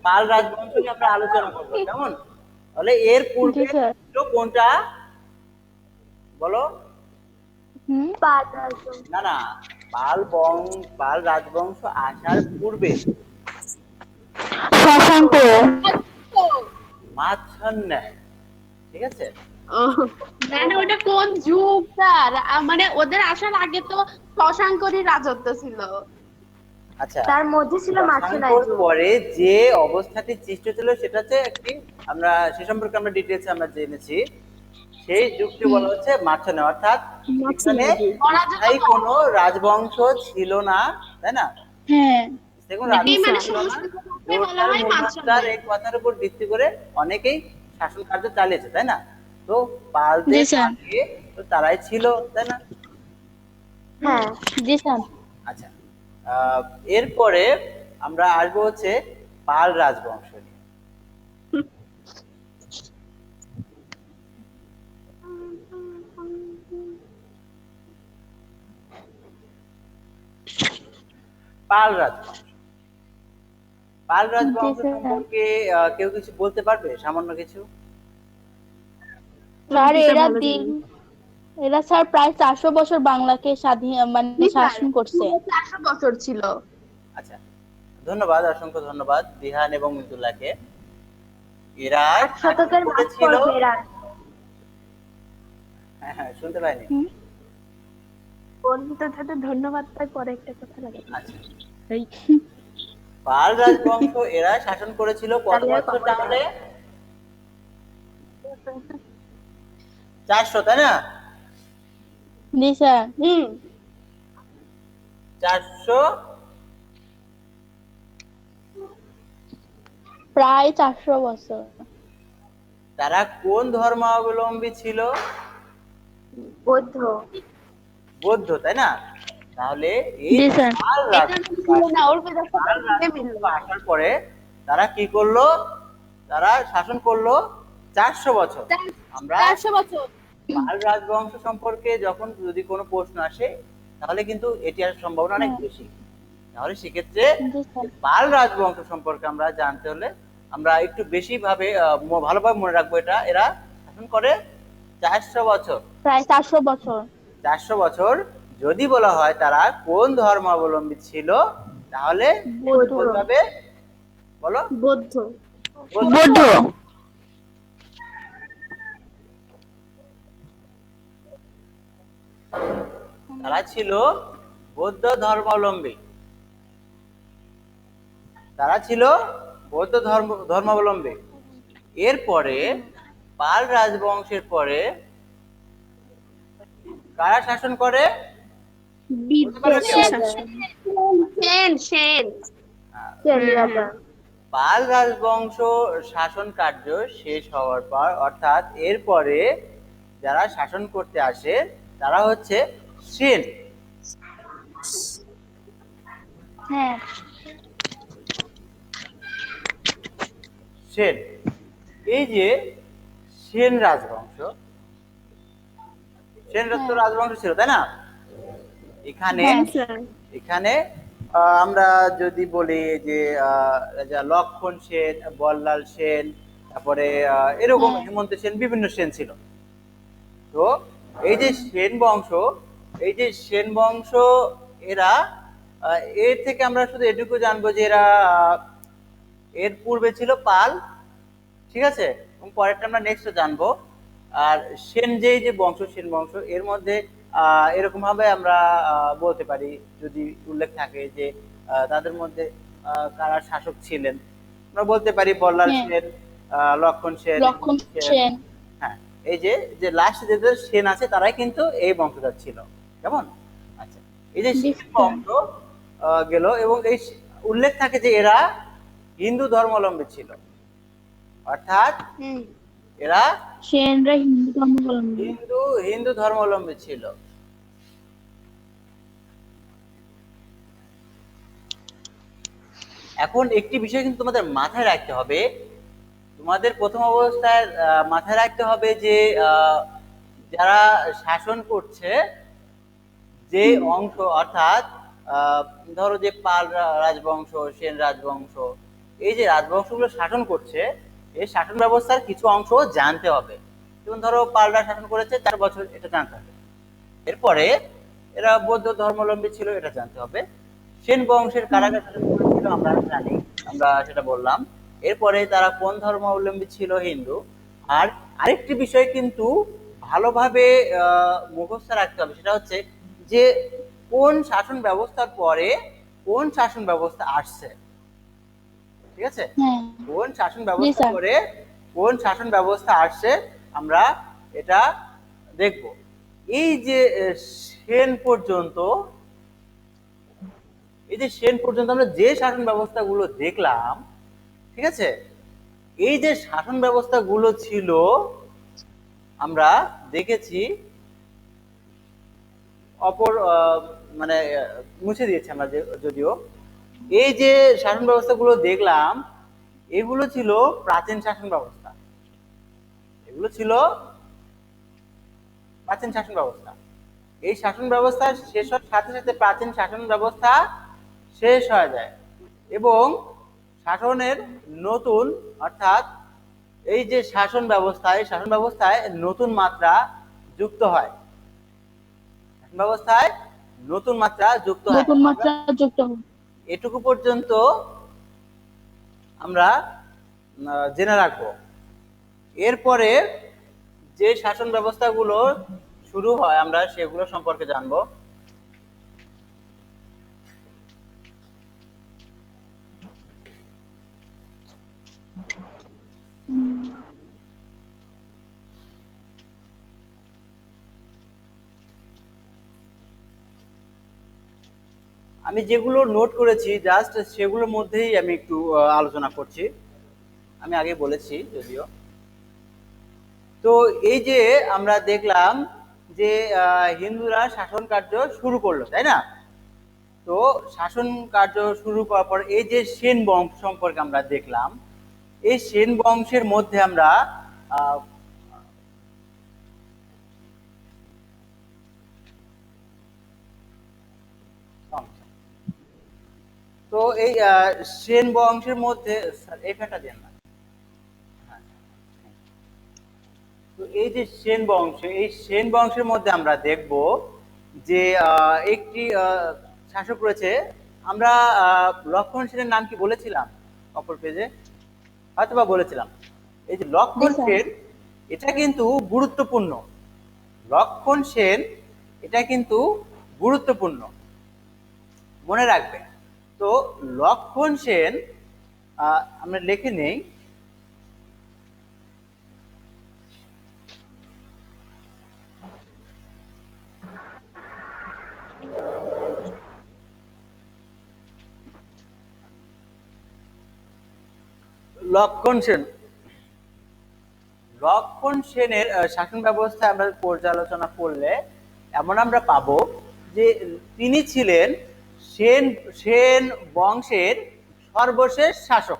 পাল রাজবংশ নিয়ে আমরা আলোচনা করবো, কেমন? তাহলে এর পূর্বে ছিল কোনটা বলো? না না, পাল রাজবংশ আসার পূর্বে শশাঙ্ক। মাছন্যায়, ঠিক আছে? মানে ওটা কোন যুগ স্যার? মানে ওদের আসার আগে তো শশাঙ্করই রাজত্ব ছিল। আচ্ছা, তার মধ্যে ছিল মাছন্যায় শশাঙ্কর যুগ। পরে যে অবস্থাটি সৃষ্টি ছিল সেটা হচ্ছে সে সম্পর্কে আমরা ডিটেইলস আমরা জেনেছি। সেই যুগটি বলা হচ্ছে মাছন্যায়, অর্থাৎ এখানে স্থায়ী কোনো রাজবংশ ছিল না, তাই না? হ্যাঁ। দেখুন, রাজবংশ ছিল না। জোরদার মুল্লুকতার এই কথার উপর ভিত্তি করে অনেকেই শাসন কার্য চালিয়েছে, তাই না? তো পালদের আগে তো তারাই ছিল, তাই না? হ্যাঁ। জি স্যার। আচ্ছা, এরপরে আমরা আসবো হচ্ছে পাল রাজবংশ নিয়ে। পাল রাজবংশ সম্পর্কে কেউ কিছু বলতে পারবে? সামান্য কিছু। স্যার এরা স্যার প্রায় 400 বছর বাংলাকে স্বাধীন শাসন করছে। 400 বছর ছিল। আচ্ছা, ধন্যবাদ, অসংখ্য ধন্যবাদ বিহান এবং মৃদুলাকে। এরা শতকের মাঝ ছিল। পর্বে হ্যাঁ, শুনতে পাইনি। বন্ধুদের সাথে ধন্যবাদ পাই, পরে একটা কথা লাগে। আচ্ছা, পাল রাজবংশ এরা শাসন করেছিল কত বছর তাহলে? 400, তাই না? জি স্যার। 400, প্রায় 400 বছর। তারা কোন ধর্মাবলম্বী ছিল? বৌদ্ধ, তাই না? তাহলে এই পাল রাজবংশ আসার পরে তারা কি করলো? তারা শাসন করলো 400 বছর। আমরা 400 বছর। পাল রাজবংশ সম্পর্কে যখন যদি কোনো প্রশ্ন আসে তাহলে কিন্তু এটি আর সম্ভাবনা অনেক বেশি। তাহলে সেক্ষেত্রে পাল রাজবংশ সম্পর্কে আমরা জানতে হলে আমরা একটু বেশি ভাবে ভালোভাবে মনে রাখবো, এটা এরা শাসন করে 400 বছর। প্রায় 400 বছর। 400 বছর। যদি বলা হয় তারা কোন ধর্মাবলম্বী ছিল তাহলে বৌদ্ধ। বলতে হবে, বলো। বৌদ্ধ। বৌদ্ধ। তারা ছিল বৌদ্ধ ধর্মাবলম্বী। তারা ছিল বৌদ্ধ ধর্মাবলম্বী। এরপরে পাল রাজবংশের পরে কারা শাসন করে? বিদেশি শাসন। সেন সেন সেন রাজা। পাল রাজবংশ শাসন কার্য শেষ হওয়ার পর, অর্থাৎ এরপরে যারা শাসন করতে আসে তারা হচ্ছে সেন। হ্যাঁ। সেন। এই যে সেন রাজবংশ, সেন রাজবংশ ছিল, তাই না? এখানে এখানে আমরা যদি বলি যে রাজা লক্ষণ সেন, বল্লাল সেন, তারপরে এরকম হেমন্ত সেন, বিভিন্ন সেন ছিল। তো এই যে সেন বংশ, এই যে সেন বংশ এরা এর থেকে আমরা শুধু এটুকু জানবো যে এরা এর পূর্বে ছিল পাল, ঠিক আছে, এবং পরেরটা আমরা নেক্সট জানবো। আর সেন যে বংশ, সেন বংশ এর মধ্যে এরকম ভাবে আমরা বলতে পারি যদি উল্লেখ থাকে যে তাদের মধ্যে কারা শাসক ছিলেন, আমরা বলতে পারি বল্লাল সেন, লক্ষণ সেন। হ্যাঁ, এই যে লাস্ট যে সেন আছে তারাই কিন্তু এই বংশধর ছিল, কেমন? আচ্ছা, এই যে সেন বংশ গেল, এবং এই উল্লেখ থাকে যে এরা হিন্দু ধর্মাবলম্বী ছিল, অর্থাৎ এরা সেনরা হিন্দু ধর্মাবলম্বী। হিন্দু ধর্মাবলম্বী ছিল। এখন একটি বিষয় কিন্তু তোমাদের মাথায় রাখতে হবে, তোমাদের প্রথম অবস্থায় মাথায় রাখতে হবে যে যারা শাসন করছে যে অংশ, অর্থাৎ ধরো যে পাল রাজবংশ, সেন রাজবংশ, এই যে রাজবংশগুলো শাসন করছে, এই শাসন ব্যবস্থার কিছু অংশ জানতে হবে। যেমন ধরো পালরা শাসন করেছে 4 বছর, এটা জানতে হবে। এরপরে এরা বৌদ্ধ ধর্মাবলম্বী ছিল, এটা জানতে হবে। সেন বংশের কারাগার শাসন করেছিল আমরা জানি, আমরা সেটা বললাম। এরপরে তারা কোন ধর্মাবলম্বী ছিল? হিন্দু। আর আরেকটি বিষয় কিন্তু ভালোভাবে মুখস্থ রাখতে হবে, সেটা হচ্ছে যে কোন শাসন ব্যবস্থার পরে কোন শাসন ব্যবস্থা আসছে, ঠিক আছে? কোন শাসন ব্যবস্থা করে কোন শাসন ব্যবস্থা আসছে আমরা এটা দেখব। এই যে সেন পর্যন্ত, এই যে সেন পর্যন্ত আমরা যে শাসন ব্যবস্থাগুলো দেখলাম, ঠিক আছে, এই যে শাসন ব্যবস্থাগুলো ছিল আমরা দেখেছি, অপর মানে মুছে দিয়েছি আমরা যদিও। এই যে শাসন ব্যবস্থাগুলো দেখলাম এগুলো ছিল প্রাচীন শাসন ব্যবস্থা, এগুলো ছিল প্রাচীন শাসন ব্যবস্থা। এই শাসন ব্যবস্থা শেষ হওয়ার সাথে সাথে প্রাচীন শাসন ব্যবস্থা শেষ হয়ে যায় এবং শাসনের নতুন, অর্থাৎ এই যে শাসন ব্যবস্থা, এই শাসন ব্যবস্থায় নতুন মাত্রা যুক্ত হয়, শাসন ব্যবস্থায় নতুন মাত্রা যুক্ত হয়। এটুকু পর্যন্ত আমরা জেনে রাখবো। এরপরে যে শাসন ব্যবস্থাগুলো শুরু হয় আমরা সেগুলো সম্পর্কে জানবো। আমি যেগুলো নোট করেছি জাস্ট সেগুলোর মধ্যেই আমি একটু আলোচনা করছি, আমি আগে বলেছি যদিও। তো এই যে আমরা দেখলাম যে হিন্দুরা শাসন কার্য শুরু করলো, তাই না? তো শাসন কার্য শুরু করার পর এই যে সেন বংশ সম্পর্কে আমরা দেখলাম, এই সেন বংশের মধ্যে আমরা আহ, তো এই সেন বংশের মধ্যে স্যার এই ফ্যানটা দেন না। হ্যাঁ। তো এই যে সেন বংশ, এই সেন বংশের মধ্যে আমরা দেখব যে একটি শাসক রয়েছে। আমরা লক্ষণ সেনের নাম কি বলেছিলাম অপর পেজে? হয়তোবা বলেছিলাম। এই যে লক্ষণ সেন, এটা কিন্তু গুরুত্বপূর্ণ। লক্ষণ সেন এটা কিন্তু গুরুত্বপূর্ণ, মনে রাখবে। তো লক্ষণ সেন আমরা লিখে নেই। লক্ষণ সেন, লক্ষণ সেনের শাসন ব্যবস্থা আমরা পর্যালোচনা করলে এমন আমরা পাবো যে তিনি ছিলেন সেন সেন বংশের সর্বশেষ শাসক।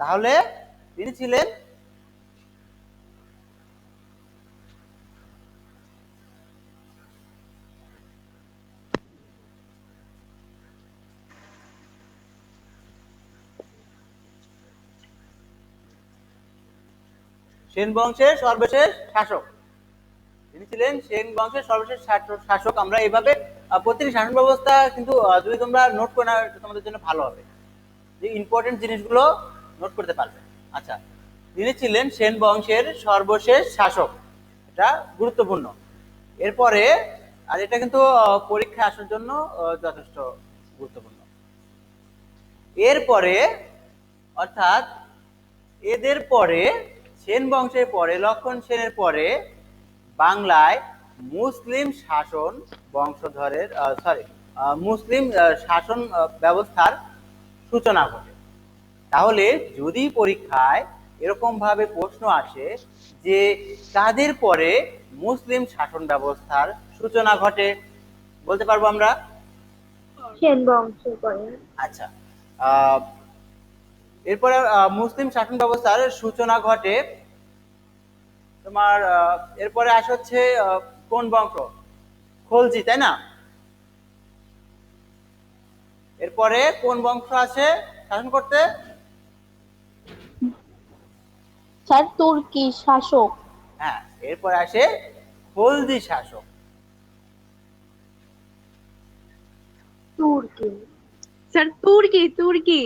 তাহলে তিনি ছিলেন সেন বংশের সর্বশেষ শাসক। তিনি ছিলেন সেন বংশের সর্বশেষ শাসক। আমরা এইভাবে প্রতিটি শাসন ব্যবস্থা কিন্তু যদি তোমরা নোট করে নাও তোমাদের জন্য ভালো হবে, যে ইম্পর্টেন্ট জিনিসগুলো নোট করতে পারবে। আচ্ছা, তিনি ছিলেন সেন বংশের সর্বশেষ শাসক, এটা গুরুত্বপূর্ণ। এরপরে আর এটা কিন্তু পরীক্ষায় আসার জন্য যথেষ্ট গুরুত্বপূর্ণ। এরপরে অর্থাৎ এদের পরে সেন বংশের পরে লক্ষণ সেনের পরে বাংলায় মুসলিম শাসন বংশধরের মুসলিম শাসন ব্যবস্থার সূচনা ঘটে। তাহলে যদি পরীক্ষায় এরকম ভাবে প্রশ্ন আসে যে কাদের পরে মুসলিম শাসন ব্যবস্থার সূচনা ঘটে, বলতে পারবো আমরা সেন বংশের পরে। আচ্ছা, এরপরে মুসলিম শাসন ব্যবস্থার সূচনা ঘটে তোমার এরপরে আসে হচ্ছে কোন বংশ? খলজি, তাই না? এরপরে কোন বংশ আসে শাসন করতে? স্যার তুর্কি শাসক। হ্যাঁ, এরপরে আসে খলজি শাসক। তুর্কি স্যার, তুর্কি তুর্কি।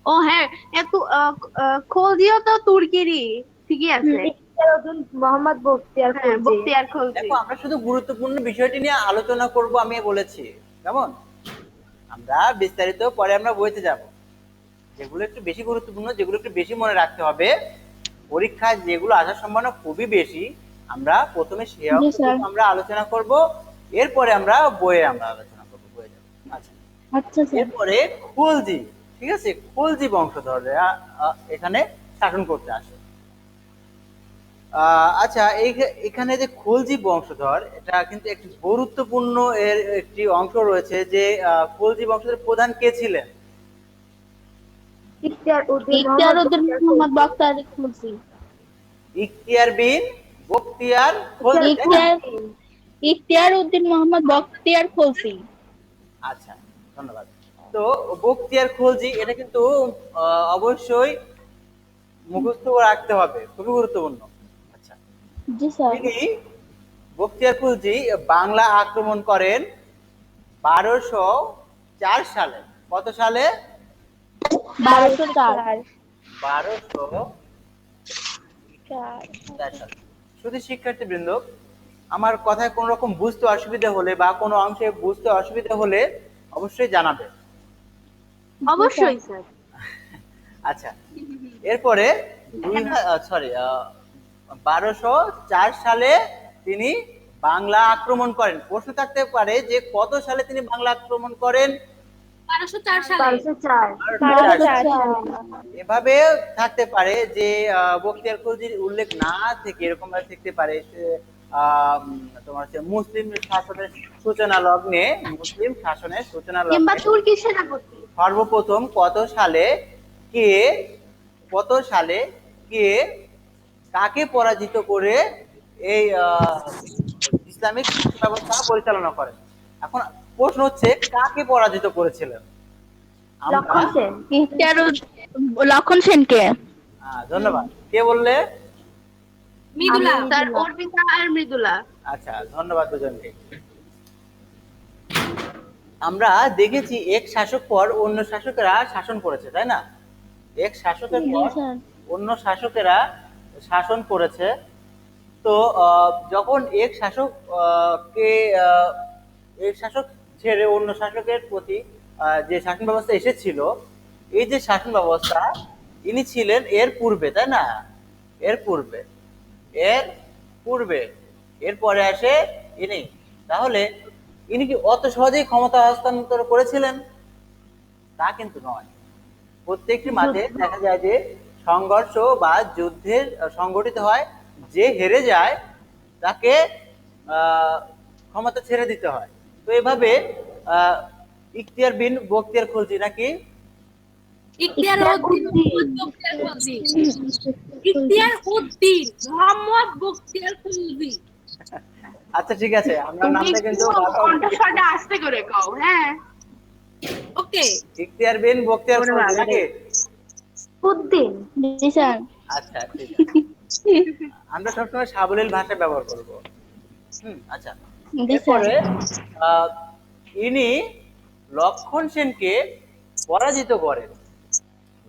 ও হ্যাঁ, এত খলজিও তো তুর্কিরই, ঠিকই আছে। ইখতিয়ারউদ্দিন মোহাম্মদ বখতিয়ার হ্যাঁ, খলজি। বখতিয়ার খলজি। দেখো, আমরা শুধু গুরুত্বপূর্ণ বিষয়টি নিয়ে আলোচনা করব, আমি বলেছি। কেমন? আমরা বিস্তারিত পরে আমরা বইতে যাব। যেগুলো একটু বেশি গুরুত্বপূর্ণ, যেগুলো একটু বেশি মনে রাখতে হবে, পরীক্ষায় যেগুলো আসার সম্ভাবনা খুবই বেশি, আমরা প্রথমে সে আমরা আলোচনা করব, এরপরে আমরা বইয়ে আমরা আলোচনা করব, বইয়ে যাব। আচ্ছা, আচ্ছা স্যার। এরপরে খলজি, ঠিক আছে, খলজি বংশধররা এখানে শাসন করতে আসে। আচ্ছা, এখানে যে খলজি বংশধর, এটা কিন্তু একটি গুরুত্বপূর্ণ এর একটি অংশ রয়েছে যে খলজি বংশধরের প্রধান কে ছিলেন? ইখতিয়ারউদ্দিন মোহাম্মদ বখতিয়ার খলজি। ইখতিয়ার বিন বখতিয়ার খলজি, তাই না? ইখতিয়ারউদ্দিন মোহাম্মদ বখতিয়ার খলজি। আচ্ছা, ধন্যবাদ। তো বখতিয়ার খলজি, এটা কিন্তু অবশ্যই মুখস্থ রাখতে হবে, খুবই গুরুত্বপূর্ণ। আচ্ছা, জি স্যার। তিনি বখতিয়ার খলজি বাংলা আক্রমণ করেন 1204 সালে। কত সালে? 1204। 1204 সালে। শুধু শিক্ষার্থীবৃন্দ, আমার কথায় কোনো রকম বুঝতে অসুবিধা হলে বা কোনো অংশে বুঝতে অসুবিধা হলে অবশ্যই জানাবে। অবশ্যই স্যার। আচ্ছা, এরপরে 1204 সালে তিনি বাংলা আক্রমণ করেন। প্রশ্ন থাকতে পারে যে কত সালে তিনি বাংলা আক্রমণ করেন? 1204 সালে। 1204 এভাবে থাকতে পারে যে বখতিয়ার খলজির উল্লেখ না থেকে এরকম ভাবে থাকতে পারে তোমার হচ্ছে মুসলিম শাসনের সূচনা লগ্নে, মুসলিম শাসনের সূচনা কিংবা লগ্নে তুর্কি সেনাপতি। সর্বপ্রথম কে কত সালে কে কাকে পরাজিত করে এই ইসলামিক শাসন ব্যবস্থা পরিচালনা করেন? এখন প্রশ্ন হচ্ছে কাকে পরাজিত করেছিলেন? আমরা লক্ষণ সেন। লক্ষণ সেনকে। ধন্যবাদ। কে বললে? মৃদুলা। স্যার অর্পিতা আর মৃদুলা। আচ্ছা, ধন্যবাদ দুজনকে। আমরা দেখেছি এক শাসক পর অন্য শাসকেরা শাসন করেছে, তাই না? এক শাসকের পর অন্য শাসকেরা শাসন করেছে। তো যখন এক শাসক কে এক শাসক ছেড়ে অন্য শাসকের প্রতি যে শাসন ব্যবস্থা এসেছিল, এই যে শাসন ব্যবস্থা ইনি ছিলেন এর পূর্বে, তাই না? এর পূর্বে এরপরে আসে ইনি। তাহলে ইনি কি অত সহজেই ক্ষমতা হস্তান্তর করেছিলেন? তা কিন্তু নয়। প্রত্যেকটি মাঝে দেখা যায় যে সংঘর্ষ বা যুদ্ধের সংগঠিত হয়, যে হেরে যায় তাকে ক্ষমতা ছেড়ে দিতে হয়। তো এভাবে ইখতিয়ার বিন বখতিয়ার খলজি নাকি ইখতিয়ার উদ্দিন মোহাম্মদ বখতিয়ার খলজি। আচ্ছা ঠিক আছে, আমরা তুমি নামটা কিন্তু কণ্ঠস্বরটা আস্তে করে কও। হ্যাঁ, ওকে। ইখতিয়ার বিন বখতিয়ার খলজি নাকি? উদ্দিন। জি স্যার। আচ্ছা ঠিক আছে, আমরা সবসময় সাবলীল ভাষা ব্যবহার করব। আচ্ছা, জি স্যার। এরপরে ইনি লক্ষণ সেনকে পরাজিত করেন।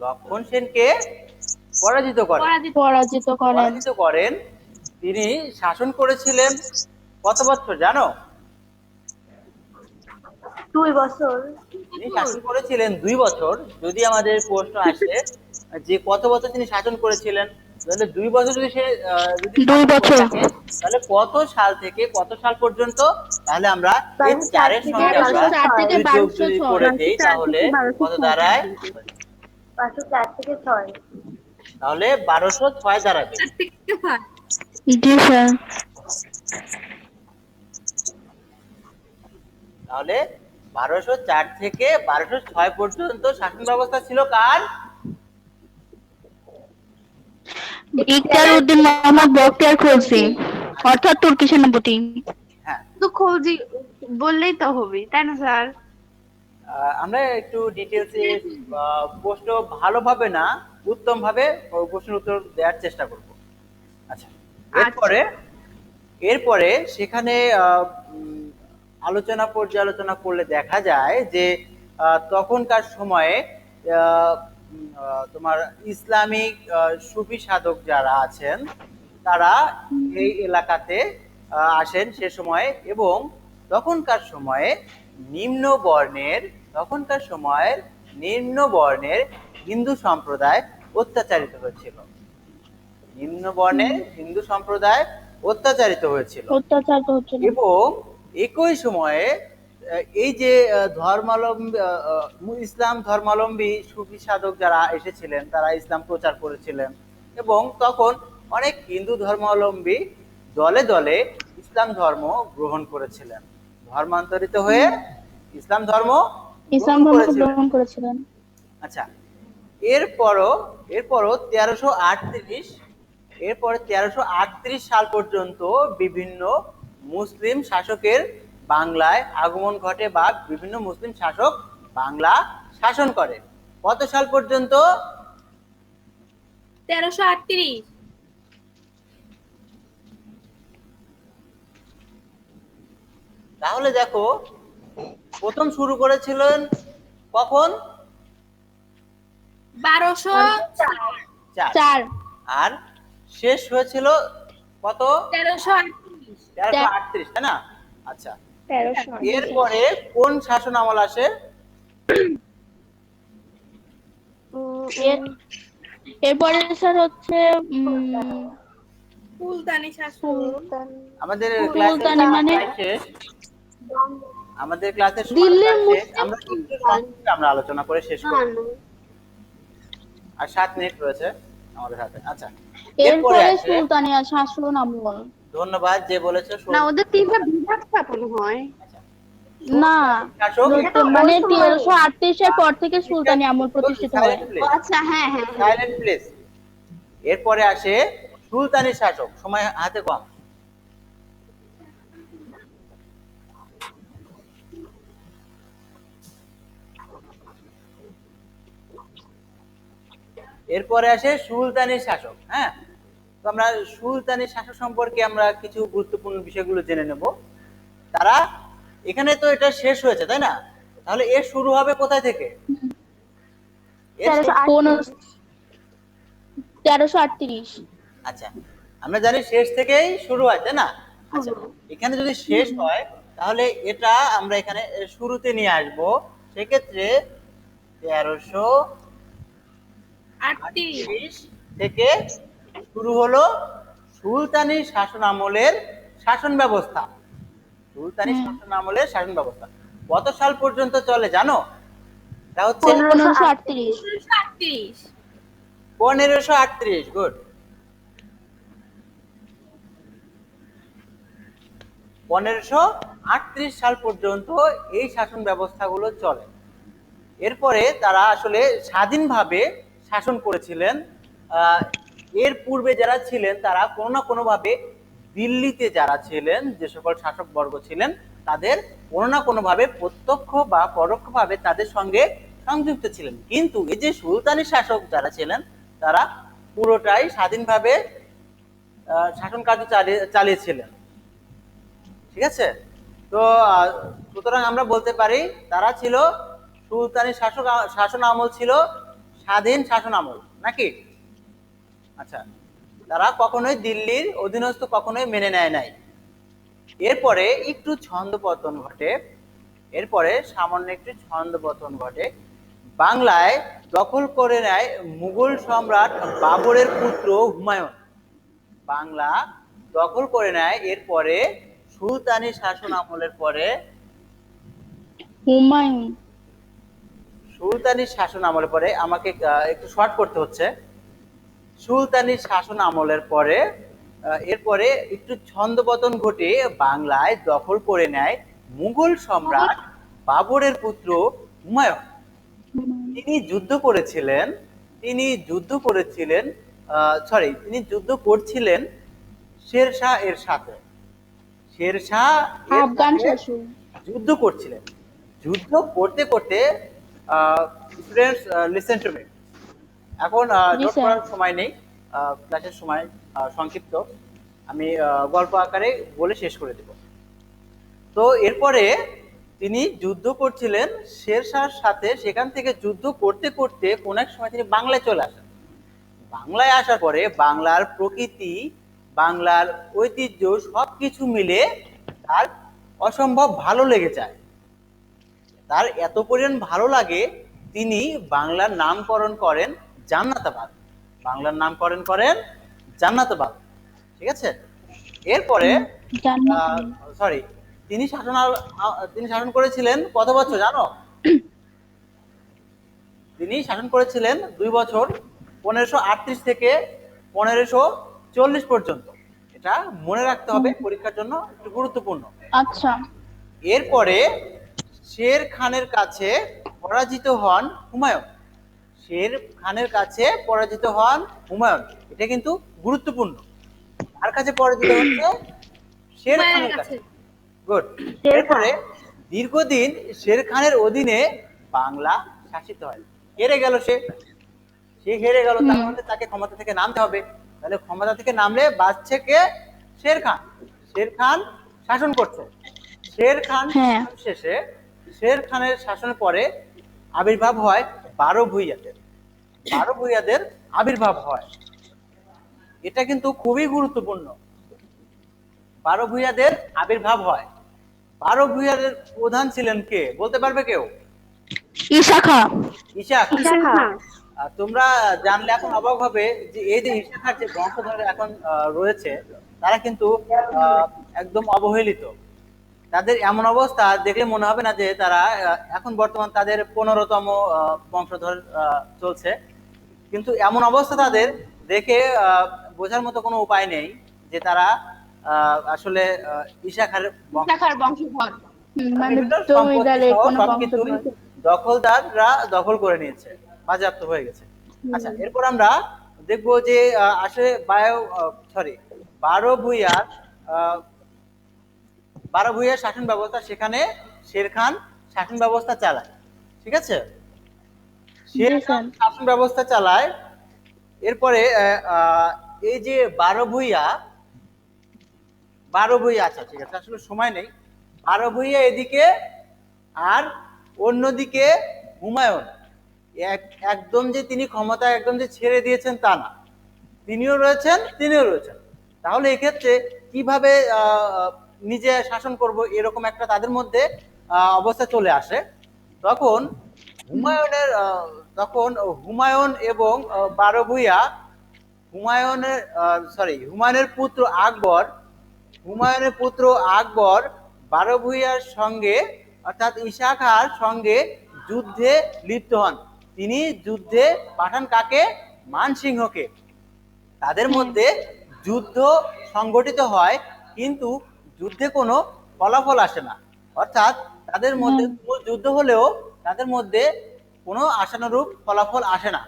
লক্ষণ সেনকে পরাজিত করেন। পরাজিত করেন। তিনি শাসন করেছিলেন কত বছর জানো? 2 বছর। তিনি শাসন করেছিলেন 2 বছর। যদি আমাদের প্রশ্ন আসে যে কত বছর তিনি শাসন করেছিলেন, তাহলে 2 বছর যদি সে যদি 2 শাসন করে বছর। থাকে, তাহলে কত সাল থেকে কত সাল পর্যন্ত? তাহলে আমরা এই 1204 চারের সঙ্গে আমরা 1204 থেকে যদি যোগ যদি 1206 করে দেই, তাহলে কত দাঁড়ায়? 504 থেকে 6। তাহলে 1206 দাঁড়াবে। জি স্যার। তাহলে 1204 থেকে 1206 পর্যন্ত শাসন ব্যবস্থা ছিল কার? ইখতিয়ার উদ্দিন মোহাম্মদ বখতিয়ার খলজি, অর্থাৎ তুর্কি সেনাপতি। হ্যাঁ, তো খলজি বললেই তো হবে, তাই না স্যার? আমরা একটু ডিটেলসে প্রশ্ন ভালোভাবে না, উত্তম ভাবে প্রশ্নের উত্তর দেওয়ার চেষ্টা করব। আচ্ছা, এরপরে সেখানে আলোচনা পর্যালোচনা করলে দেখা যায় যে তখনকার সময়ে তোমার ইসলামিক সুফি সাধক যারা আছেন তারা এই এলাকাতে আসেন সে সময়ে, এবং তখনকার সময়ে নিম্ন বর্ণের হিন্দু সম্প্রদায় অত্যাচারিত হয়েছিল। এবং একই সময়ে এই যে ইসলাম ধর্মাবলম্বী সুফি সাধক যারা এসেছিলেন তারা ইসলাম প্রচার করেছিলেন, এবং তখন অনেক হিন্দু ধর্মাবলম্বী দলে দলে ইসলাম ধর্ম গ্রহণ করেছিলেন, ধর্মান্তরিত হয়ে ইসলাম ধর্ম গ্রহণ করেছিলেন। আচ্ছা, এরপরও 1338 সাল পর্যন্ত বিভিন্ন মুসলিম শাসকের বাংলায় আগমন ঘটে, বা বিভিন্ন মুসলিম শাসক বাংলা শাসন করে। কত সাল পর্যন্ত? 1338। তাহলে দেখো, প্রথম শুরু করেছিলেন কখন? 1204। আর শেষ হয়েছিল কত? 1338, তাই না? আচ্ছা, এরপরে কোন শাসন আমল আসে? এরপরে স্যার হচ্ছে সুলতানি শাসন। আমাদের সুলতানি মানে ক্লাসের দিল্লির আমরা একটু সংক্ষেপে আমরা আলোচনা করে শেষ করব, আর 7 মিনিট রয়েছে আমাদের হাতে। আচ্ছা, এরপরে সুলতানি শাসন আমল। ধন্যবাদ যে বলেছো না ওদের তিনটা বিভাগ স্থাপন হয়। না, শাসক মানে 1338 পর থেকে সুলতানি আমল প্রতিষ্ঠিত হয়। ও আচ্ছা, হ্যাঁ হ্যাঁ হ্যাঁ। Silent place. এরপরে আসে সুলতানি শাসক, সময় হাতে কম। এরপরে আসে সুলতানি শাসক। হ্যাঁ, তো আমরা সুলতানি শাসক সম্পর্কে আমরা কিছু গুরুত্বপূর্ণ বিষয়গুলো জেনে নেব। তারা এখানে তো এটা শেষ হয়েছে তাই না, তাহলে এর শুরু হবে কোথায় থেকে? এর শেষ- 1338। আচ্ছা, আমরা জানি শেষ থেকেই শুরু হয় তাই না। আচ্ছা, এখানে যদি শেষ হয় তাহলে এটা আমরা এখানে শুরুতে নিয়ে আসব। সেক্ষেত্রে 1338 থেকে শুরু হলো সুলতানি শাসন আমলের শাসন ব্যবস্থা। সুলতানি শাসন আমলের শাসন ব্যবস্থা কত সাল পর্যন্ত চলে জানো? তা হচ্ছে 1538। 1538। গুড। 1538 সাল পর্যন্ত এই শাসন ব্যবস্থাগুলো চলে। এরপরে তারা আসলে স্বাধীনভাবে শাসন করেছিলেন। এর পূর্বে যারা ছিলেন তারা কোনো না কোনোভাবে দিল্লিতে যারা ছিলেন, যে সকল শাসক বর্গ ছিলেন, তাদের কোনো না কোনোভাবে প্রত্যক্ষ বা পরোক্ষভাবে তাদের সঙ্গে সংযুক্ত ছিলেন। কিন্তু এই যে সুলতানি শাসক যারা ছিলেন তারা পুরোটাই স্বাধীনভাবে শাসন কার্য চালিয়েছিলেন। ঠিক আছে, তো সুতরাং আমরা বলতে পারি তারা ছিল সুলতানি শাসন আমল ছিল স্বাধীন শাসন আমল নাকি? আচ্ছা, তারা কখনোই দিল্লির অধীনস্থ কখনোই মেনে নেয় নাই। এরপরে একটু ছন্দপতন ঘটে। এরপরে সামান্য একটু ছন্দপতন ঘটে। বাংলায় দখল করে নেয় মুঘল সম্রাট বাবরের পুত্র হুমায়ুন। বাংলা দখল করে নেয় এরপরে সুলতানি শাসন আমলের পরে হুমায়ুন। সুলতানি শাসন আমলের পরে আমাকে একটু শর্ট করতে হচ্ছে। সুলতানি শাসন আমলের পরে এরপরে একটু ছন্দপতন ঘটে বাংলায় দখল করে নেয় মুঘল সম্রাট বাবরের পুত্র হুমায়ুন। তিনি যুদ্ধ করেছিলেন তিনি যুদ্ধ করছিলেন শেরশাহ এর সাথে। শেরশাহ এর আফগান সাথে শাসন। যুদ্ধ করছিলেন। যুদ্ধ করতে করতে স্টুডেন্টস লিসেন টু মি। এখন নোট স্যার। করার সময় নেই, ক্লাসের সময় সংক্ষিপ্ত, আমি গল্প আকারে বলে শেষ করে দেব। তো এরপরে তিনি যুদ্ধ করছিলেন শেরশাহর সাথে। সেখান থেকে যুদ্ধ করতে করতে কোন এক সময় তিনি বাংলায় চলে আসেন। বাংলায় আসার পরে বাংলার প্রকৃতি, বাংলার ঐতিহ্য সবকিছু মিলে তার অসম্ভব ভালো লেগে যায়। তার এত পরিমাণ ভালো লাগে তিনি বাংলার নামকরণ করেন জান্নাতাবাদ। বাংলার নামকরণ করেন জান্নাতাবাদ। ঠিক আছে, এরপরে সরি, তিনি শাসন করেছিলেন কত বছর জানো? তিনি শাসন করেছিলেন 2 বছর, 1538 থেকে 1540 পর্যন্ত। এটা মনে রাখতে হবে, পরীক্ষার জন্য একটু গুরুত্বপূর্ণ। আচ্ছা। এরপরে শের খানের কাছে পরাজিত হন হুমায়ুন। শের খানের কাছে পরাজিত হন হুমায়ুন, এটা কিন্তু গুরুত্বপূর্ণ। কার কাছে পরাজিত হচ্ছে? শের খানের কাছে। গুড। এরপরে দীর্ঘদিন শের খানের অধীনে বাংলা শাসিত হয়। হেরে গেল সে হেরে গেল, তাহলে তাকে ক্ষমতা থেকে নামতে হবে। তাহলে ক্ষমতা থেকে নামলে বাঁচছে কে? শের খান। শের খান শাসন করছে। শের খান শেষে শের খানের শাসনের পরে আবির্ভাব হয় 12 ভূঁইয়াদের। 12 ভূঁইয়াদের আবির্ভাব হয়, এটা কিন্তু খুবই গুরুত্বপূর্ণ। 12 ভূঁইয়াদের আবির্ভাব হয়। 12 ভূঁইয়াদের প্রধান ছিলেন কে বলতে পারবে কেউ? ঈশা খাঁ। ঈশা খাঁ। তোমরা জানলে এখন অবাক হবে যে এই যে ঈশা খাঁর যে বংশধর এখন রয়েছে তারা কিন্তু একদম অবহেলিত। তাদের এমন অবস্থা দেখলে মনে হবে না যে তারা এখন বর্তমান তাদের 15তম বংশধর চলছে, কিন্তু এমন অবস্থা তাদের দেখে বোঝার মতো কোনো উপায় নেই যে তারা আসলে ঈশা বংশ দেখার বংশধর। মানে বিভিন্ন জমিদারের সম্পত্তি সহ কোনো সবকিছুই বংশধর। দখলদাররা দখল করে নিয়েছে, বাজেয়াপ্ত হয়ে গেছে। আচ্ছা, এরপর আমরা দেখবো যে আসলে বারো ভূঁইয়ার আহ, বারো ভূঁইয়ার শাসন ব্যবস্থা, সেখানে শের খান শাসন ব্যবস্থা চালায়। ঠিক আছে, শের খান শাসন ব্যবস্থা চালায়। এরপরে এই যে বারো ভূঁইয়া, আচ্ছা ঠিক আছে, আসলে সময় নেই। বারো ভূঁইয়া এদিকে, আর অন্যদিকে হুমায়ুন। একদম যে তিনি ক্ষমতা একদম যে ছেড়ে দিয়েছেন তা না, তিনিও রয়েছেন। তাহলে এক্ষেত্রে কিভাবে নিজে শাসন করব এরকম একটা তাদের মধ্যে অবস্থা চলে আসে। তখন হুমায়ুন এবং বারো ভূঁইয়া, হুমায়ুনের পুত্র আকবর বারো ভূঁইয়ার সঙ্গে অর্থাৎ ঈশা খাঁর সঙ্গে যুদ্ধে লিপ্ত হন। তিনি যুদ্ধে পাঠান কাকে? মানসিংহকে। তাদের মধ্যে যুদ্ধ সংগঠিত হয়, কিন্তু যুদ্ধে কোনো ফলাফল আসে না। অর্থাৎ তাদের মধ্যে যুদ্ধ হলেও তাদের মধ্যে কোনো আশানুরূপ ফলাফল আসে না।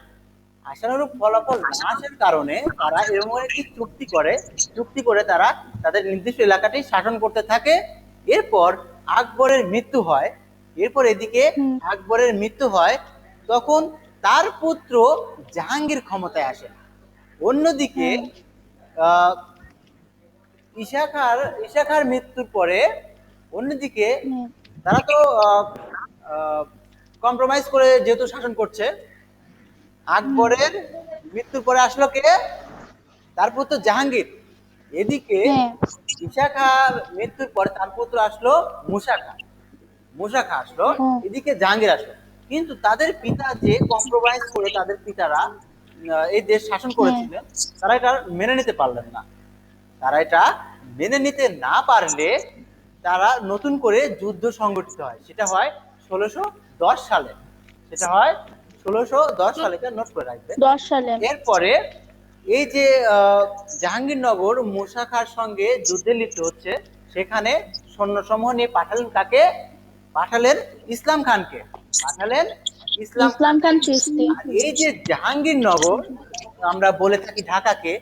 আশানুরূপ ফলাফল না আসার কারণে তারা এরকম একটি চুক্তি করে তারা তাদের নির্দিষ্ট এলাকাটি শাসন করতে থাকে। এরপর আকবরের মৃত্যু হয়, তখন তার পুত্র জাহাঙ্গীর ক্ষমতায় আসে। অন্যদিকে ঈশা খাঁর মৃত্যুর পরে অন্যদিকে তারা তো কম্প্রোমাইজ করে যেহেতু শাসন করছে, আকবরের মৃত্যুর পরে আসলো কে? তার পুত্র জাহাঙ্গীর। এদিকে ঈশা খাঁর মৃত্যুর পরে তার পুত্র আসলো মুসা খাঁ আসলো, এদিকে জাহাঙ্গীর আসলো। কিন্তু তাদের পিতা যে কম্প্রোমাইজ করে তাদের পিতারা এই দেশ শাসন করেছিলেন, তারা এটা মেনে নিতে পারলেন না। তারা এটা মেনে নিতে না পারলে তারা নতুন করে যুদ্ধ সংগঠিত হয়। সেটা হয় 1610 সালে। এটা নোট করে রাখবেন। 10 সালে। এরপরে এই যে জাহাঙ্গীরনগর মুসা খাঁর সঙ্গে যুদ্ধে লিপ্ত হচ্ছে, সেখানে সৈন্যসমূহ নিয়ে পাঠালেন ইসলাম খানকে। ইসলাম খান চিশতি। আর এই যে জাহাঙ্গীরনগর, আমরা বলে থাকি ঢাকাকে,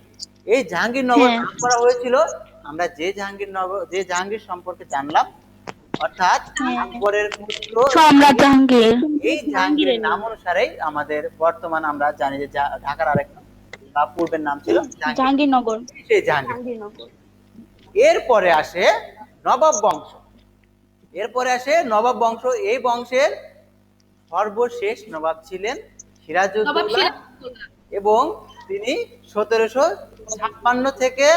এই জাহাঙ্গীরনগর নাম করা হয়েছিল আমরা যে জাহাঙ্গীর সম্পর্কে জানলাম, অর্থাৎ আকবরের পুত্র সম্রাট জাহাঙ্গীর। এই জাহাঙ্গীরের নাম অনুসারেই আমাদের বর্তমান আমরা জানি যে ঢাকার আরেক নাম বা পূর্বের নাম ছিল জাহাঙ্গীরনগর। সেই জাহাঙ্গীর। এরপরে আসে নবাব বংশ। এই বংশের সর্বশেষ নবাব ছিলেন সিরাজউদ্দৌলা, এবং তিনি 1756 থেকে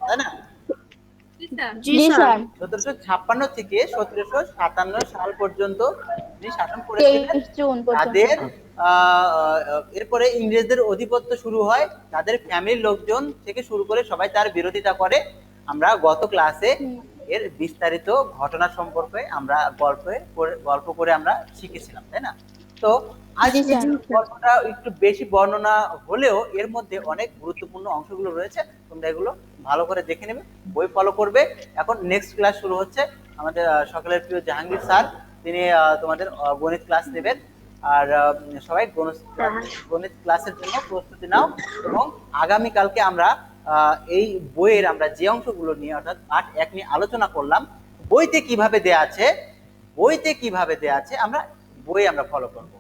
তাই না, 1756 থেকে 1757 সাল পর্যন্ত তিনি শাসন করেছিলেন। তাদের এরপরে ইংরেজদের আধিপত্য শুরু হয়, তাদের ফ্যামিলির লোকজন থেকে শুরু করে সবাই তার বিরোধিতা করে। আমরা গত ক্লাসে এর বিস্তারিত ঘটনা সম্পর্কে আমরা গল্প করে আমরা শিখেছিলাম, তাই না? তো আজকে গল্পটা একটু বেশি বর্ণনা হলেও এর মধ্যে অনেক গুরুত্বপূর্ণ অংশগুলো রয়েছে, তোমরা এগুলো ভালো করে দেখে নেবে, বই ফলো করবে। এখন নেক্সট ক্লাস শুরু হচ্ছে, আমাদের সকলের প্রিয় জাহাঙ্গীর স্যার, তিনি তোমাদের গণিত ক্লাস নেবেন। আর সবাই গণিত ক্লাসের জন্য প্রস্তুতি নাও, এবং আগামীকালকে আমরা এই বইয়ের আমরা যে অংশগুলো নিয়ে অর্থাৎ পার্ট 1 নিয়ে আলোচনা করলাম, বইতে কিভাবে দেয়া আছে আমরা ফলো করব।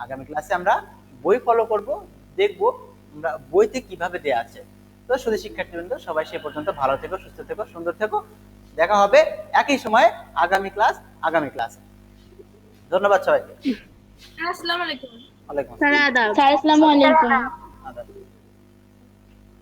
আগামী ক্লাসে আমরা বই ফলো করব, দেখব আমরা বইতে কিভাবে দেয়া আছে। তো শুধু শিক্ষার্থীবৃন্দ, সবাই সে পর্যন্ত ভালো থেকো, সুস্থ থেকো, সুন্দর থেকো। দেখা হবে একই সময়ে আগামী ক্লাসে। ধন্যবাদ সবাইকে। আসসালামু আলাইকুম। ওয়ালাইকুম স্যার আসসালামু আলাইকুম। আসসালাম।